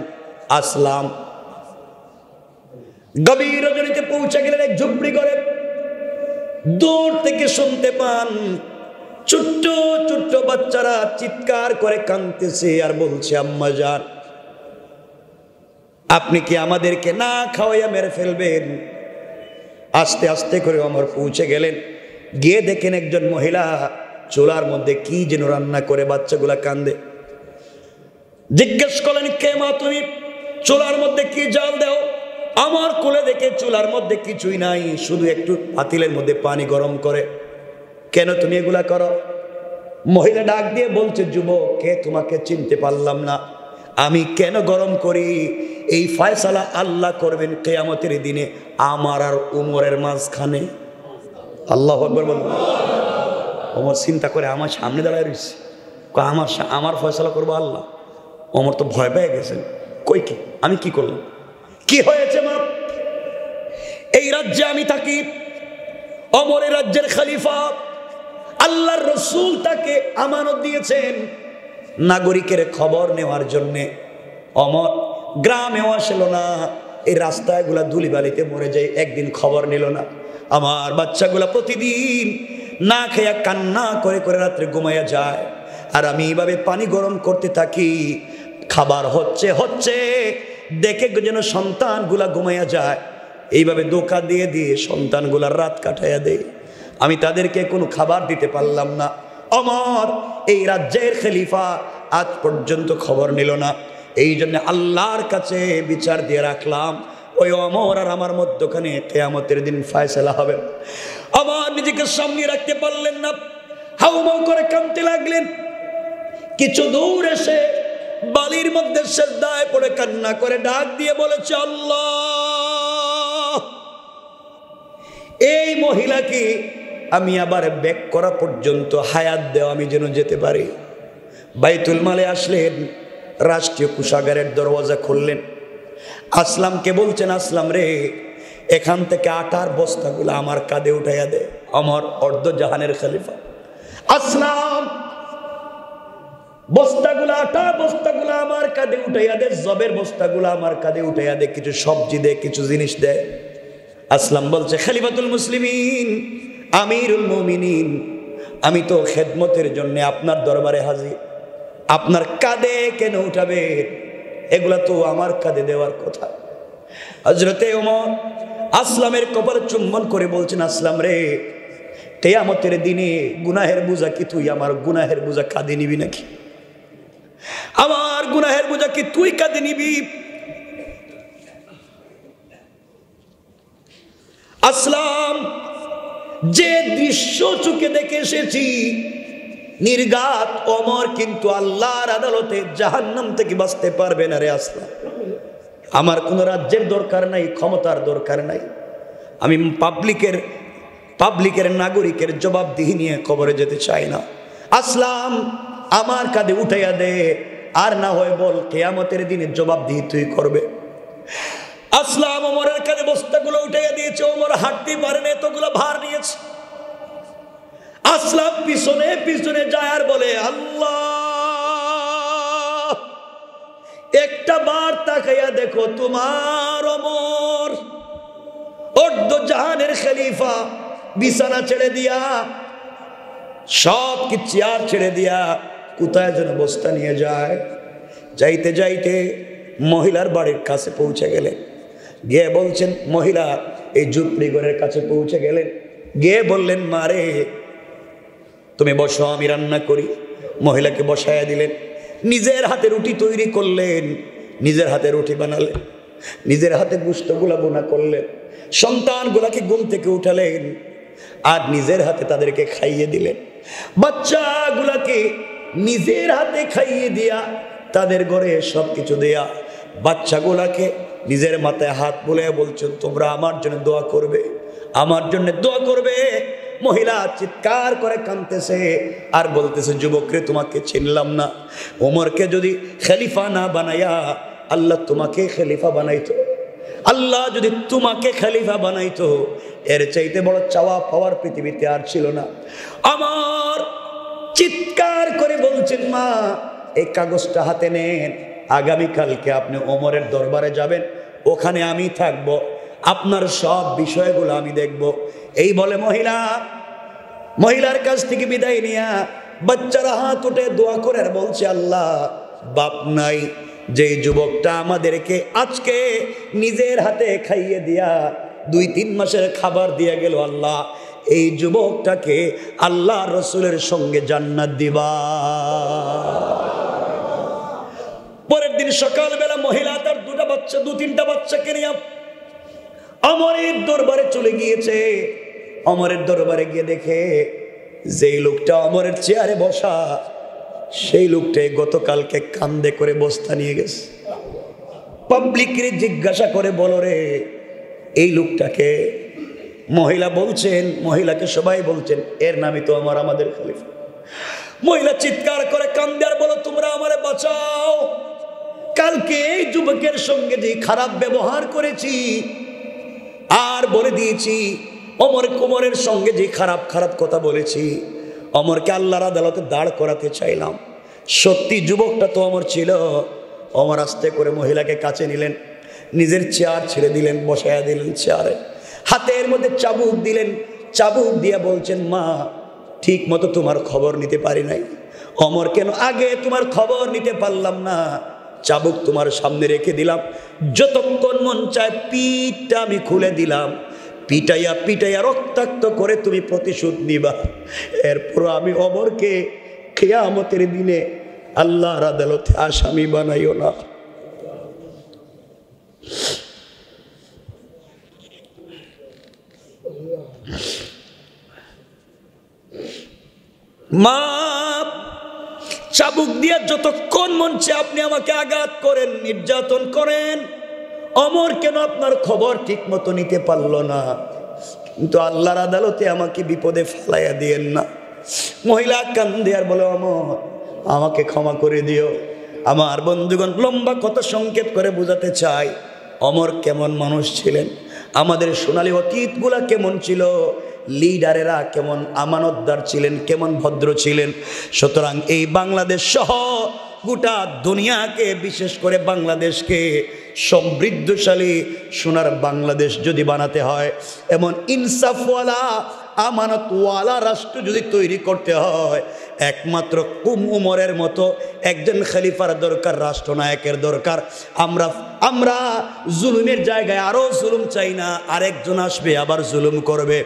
Speaker 1: আসলাম। গভীর রজনীতে পৌঁছে গেলেন এক ঝুপড়ি ঘরে। দূর থেকে শুনতে পান ছোট্ট ছোট্ট বাচ্চারা চিৎকার করে কাঁদতেছে আর বলছে, আম্মা জান, আপনি কি আমাদেরকে না খাওয়াইয়া মেরে ফেলবেন? আস্তে আস্তে করে ওমর পৌঁছে গেলেন, গিয়ে দেখেন একজন মহিলা চুলার মধ্যে কি যেন রান্না করে, বাচ্চাগুলা কান্দে। জিজ্ঞেস করলেন, কে মা তুমি? চুলার মধ্যে কি জাল দাও? আমার কোলে দেখে চুলার মধ্যে কিছুই নাই, শুধু একটু পাতিলের মধ্যে পানি গরম করে। কেন তুমি এগুলা করো? মহিলা ডাক দিয়ে বলছে, যুবক, কে তোমাকে চিনতে পারলাম না। আমি কেন গরম করি, এই ফয়সালা আল্লাহ করবেন কিয়ামতের দিনে আমার আর উমরের মাঝখানে। আল্লাহু আকবার বলুন। ওমর চিন্তা করে, আমার সামনে দাঁড়ায় রয়েছে, আমার ফয়সালা করবো আল্লাহ। ওমর তো ভয় পেয়ে গেছেন, কই কি আমি কি করলাম? কি হয়েছে মা? এই রাজ্যে আমি থাকি, ওমরের রাজ্যের খলিফা, আল্লাহর রাসূল তাকে আমানত দিয়েছেন নাগরিকের খবর নেওয়ার জন্যে। ওমর গ্রামেও আসলো না, এই রাস্তাগুলা ধুলিবালিতে মরে যায়, একদিন খবর নিল না। আমার বাচ্চাগুলা প্রতিদিন না খেয়ে কান্না করে করে রাত্রে ঘুমাইয়া যায়, আর আমি এইভাবে পানি গরম করতে থাকি। খাবার হচ্ছে দেখে যেন সন্তানগুলা ঘুমাইয়া যায়, এইভাবে ধোঁকা দিয়ে দিয়ে সন্তানগুলার রাত কাটাইয়া দেয়। আমি তাদেরকে কোনো খাবার দিতে পারলাম না। ওমর এই রাজ্যের খলিফা আজ পর্যন্ত খবর নিল না। এই জন্য আল্লাহর কাছে বিচার দিয়ে রাখলাম, ওই ওমর আর আমার মধ্যখানে কিয়ামতের দিন ফয়সালা হবে। আমার নিজেকে সামনে রাখতে পারলেন না, হাউমাউ করে কাঁদতে লাগলেন। কিছু দূর এসে বালির মধ্যে সিজদায় পড়ে কান্না করে ডাক দিয়ে বলেছে, আল্লাহ, এই মহিলাকে আমি আবার ব্যাক করা পর্যন্ত হায়াত দেও, আমি যেন যেতে পারি। বাইতুল মালে আসলেন, রাষ্ট্রীয় কোষাগারের দরওয়াজা খুললেন। আসলামকে বলছেন, আসলাম রে, এখান থেকে আটার বস্তাগুলো আমার কাঁধে উঠাইয়া দে। আমার অর্ধ জাহানের খলিফা আসলাম বস্তাগুলা, আটা বস্তাগুলা আমার কাঁধে উঠাইয়া দে, জবের বস্তাগুলা আমার কাঁধে উঠাইয়া দে, কিছু সবজি দে, কিছু জিনিস দে। আসলাম বলছে, খলিফাতুল মুসলিমিন, আমিরুল মুমিনিন, আমি তো খেদমতের জন্য আপনার দরবারে হাজির, আপনার কাঁধে কেন উঠাবে? এগুলা তো আমার কাঁধে দেওয়ার কথা। হযরতে ওমর আসলামের কপালে চুম্বন করে বলছেন, আসলাম রে, কিয়ামতের দিনে গুনাহের বোঝা কি তুই আমার গুনাহের বোঝা কাঁধে নিবি নাকি? আমার গুনাহের বোঝা কি তুই কাঁধে নিবি? আসলাম যে দৃশ্য চোখে দেখে এসেছি, নির্ঘাত ওমর কিন্তু আল্লাহর আদালতে জাহান্নাম থেকে বাঁচতে পারবে না রে আসলাম। আমার কোনো রাজ্যের দরকার নাই, ক্ষমতার দরকার নাই, আমি পাবলিকের নাগরিকের জবাবদিহি নিয়ে কবরে যেতে চাই না। আসলাম আমার কাঁধে উঠাইয়া দে, আর না হয় বল কিয়ামতের দিনে জবাবদিহি তুই করবে। আসলাম ওমরের কাঁধে বস্তাগুলো উঠাইয়া দিয়েছে, ওমর হাঁটতে পারে না, এতগুলো ভার নিয়েছে। আসলাম পিছনে পিছনে যায় আর বলে আল্লাহ, একটা বার তাকাইয়া দেখো তোমার ওমর অর্ধ জাহানের খলিফা বিছানা ছেড়ে দিয়া, সব কি চেয়ার ছেড়ে দিয়া কোথায় যেন বস্তা নিয়ে যায়। যাইতে যাইতে মহিলার বাড়ির কাছে পৌঁছে গেলেন, গিয়ে বলছেন, মহিলা এই ঝুপড়ি ঘরের কাছে পৌঁছে গেলেন, গিয়ে বললেন মারে তুমি বসো, আমি রান্না করি। মহিলাকে বসায়া দিলেন, নিজের হাতে রুটি তৈরি করলেন, নিজের হাতে রুটি বানালেন, নিজের হাতে গোশতগুলা বোনা করলেন, সন্তানগুলাকে ঘুম থেকে উঠালেন, আর নিজের হাতে তাদেরকে খাইয়ে দিলেন। বাচ্চাগুলাকে নিজের হাতে খাইয়ে দিয়া, তাদের ঘরে সব কিছু দেয়া, বাচ্চাগুলাকে নিজের মাথায় হাত বলে বলছেন তোমরা আমার জন্য দোয়া করবে, আমার জন্য দোয়া করবে। মহিলা চিৎকার করে কাঁদতেছে আর বলতেছে, যুবকরে তোমাকে চিনলাম না, ওমরকে যদি খলিফা না বানাইয়া আল্লাহ তোমাকে খলিফা বানাইতো, আল্লাহ যদি তোমাকে খলিফা বানাইতো, এর চাইতে বড় চাওয়া পাওয়ার পৃথিবীতে আর ছিল না। আমার চিৎকার করে বলছেন, মা এই কাগজটা হাতে নেন, আগামীকালকে আপনি ওমরের দরবারে যাবেন, ওখানে আমি থাকব, আপনার সব বিষয়গুলো আমি দেখব। এই বলে মহিলার কাছ থেকে বিদায় নিয়া বাচ্চারা হাত উঠে দোয়া করে আর বলছে, আল্লাহ বাপ নাই, যে যুবকটা আমাদেরকে আজকে নিজের হাতে খাইয়ে দিয়া 2-3 মাসের খাবার দিয়ে গেল, আল্লাহ এই যুবকটাকে আল্লাহ রসুলের সঙ্গে জান্নাত দিবা। পরের দিন সকালবেলা মহিলা তার 2-3টা বাচ্চাকে নিয়ে ওমরের দরবারে চলে গিয়েছে। ওমরের দরবারে গিয়ে দেখে যেই লোকটা ওমরের চেয়ারে বসা, সেই লোকটাই গতকালকে কান্দে করে বস্তা নিয়ে গেছে। পাবলিকরে জিজ্ঞাসা করে, বলো রে এই লোকটাকে? মহিলাকে সবাই বলছেন এর নামই তো আমাদের খলিফা। মহিলা চিৎকার করে কান্দে আর বলো, তোমরা আমারে বাঁচাও, কালকে এই যুবকের সঙ্গে যে খারাপ ব্যবহার করেছি, আর বলে দিয়েছি ওমরের সঙ্গে যে খারাপ কথা বলেছি, ওমরকে আল্লাহর আদালতে দাঁড় করাতে চাইলাম। সত্যি যুবকটা তো ওমর ছিল। ওমর আস্তে করে মহিলাকে কাছে নিলেন, নিজের চেয়ার ছেড়ে দিলেন, বসায়া দিলেন চেয়ারে, হাতের মধ্যে চাবুক দিলেন, চাবুক দিয়া বলছেন, মা ঠিক মতো তোমার খবর নিতে পারি নাই। ওমর কেন আগে তোমার খবর নিতে পারলাম না? চাবুক তোমার সামনে রেখে দিলাম, যতক্ষণ মন চায় পিঠটা আমি খুলে দিলাম, পিটাইয়া রক্তাক্ত করে তুমি প্রতিশোধ নিবা। এরপর আমি ওমরকে কিয়ামতের দিনে আল্লাহর আদালতে আসামি বানাইও না। মা চাবুক দিয়া যতক্ষণ মন চায় আপনি আমাকে আঘাত করেন, নির্যাতন করেন, ওমর কেন আপনার খবর ঠিক মতো নিতে পারলো না? কিন্তু আল্লাহর আদালতে আমাকে বিপদে ফেলাইয়া দিয়েন না। মহিলা কান্দে আর বলে, ওমর আমাকে ক্ষমা করে দিও। আমার বন্ধুগণ, লম্বা কথা সংক্ষেপ করে বোঝাতে চাই, ওমর কেমন মানুষ ছিলেন, আমাদের সোনালী অতীতগুলা কেমন ছিল, লিডারেরা কেমন আমানতদার ছিলেন, কেমন ভদ্র ছিলেন। সুতরাং এই বাংলাদেশ সহ গোটা দুনিয়াকে, বিশেষ করে বাংলাদেশকে সমৃদ্ধশালী সোনার বাংলাদেশ যদি বানাতে হয়, এমন ইনসাফওয়ালা আমানতওয়ালা রাষ্ট্র যদি তৈরি করতে হয়, একমাত্র উমরের মতো একজন খলিফার দরকার, রাষ্ট্রনায়কের দরকার। আমরা জুলুমের জায়গায় আরও জুলুম চাই না, আরেকজন আসবে আবার জুলুম করবে।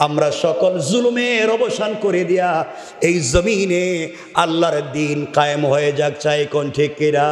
Speaker 1: আমরা সকল জুলুমের অবসান করে দিয়া এই জমিনে আল্লাহর দ্বীন কায়েম হয়ে যাক, চাই কোন ঠিক কিনা?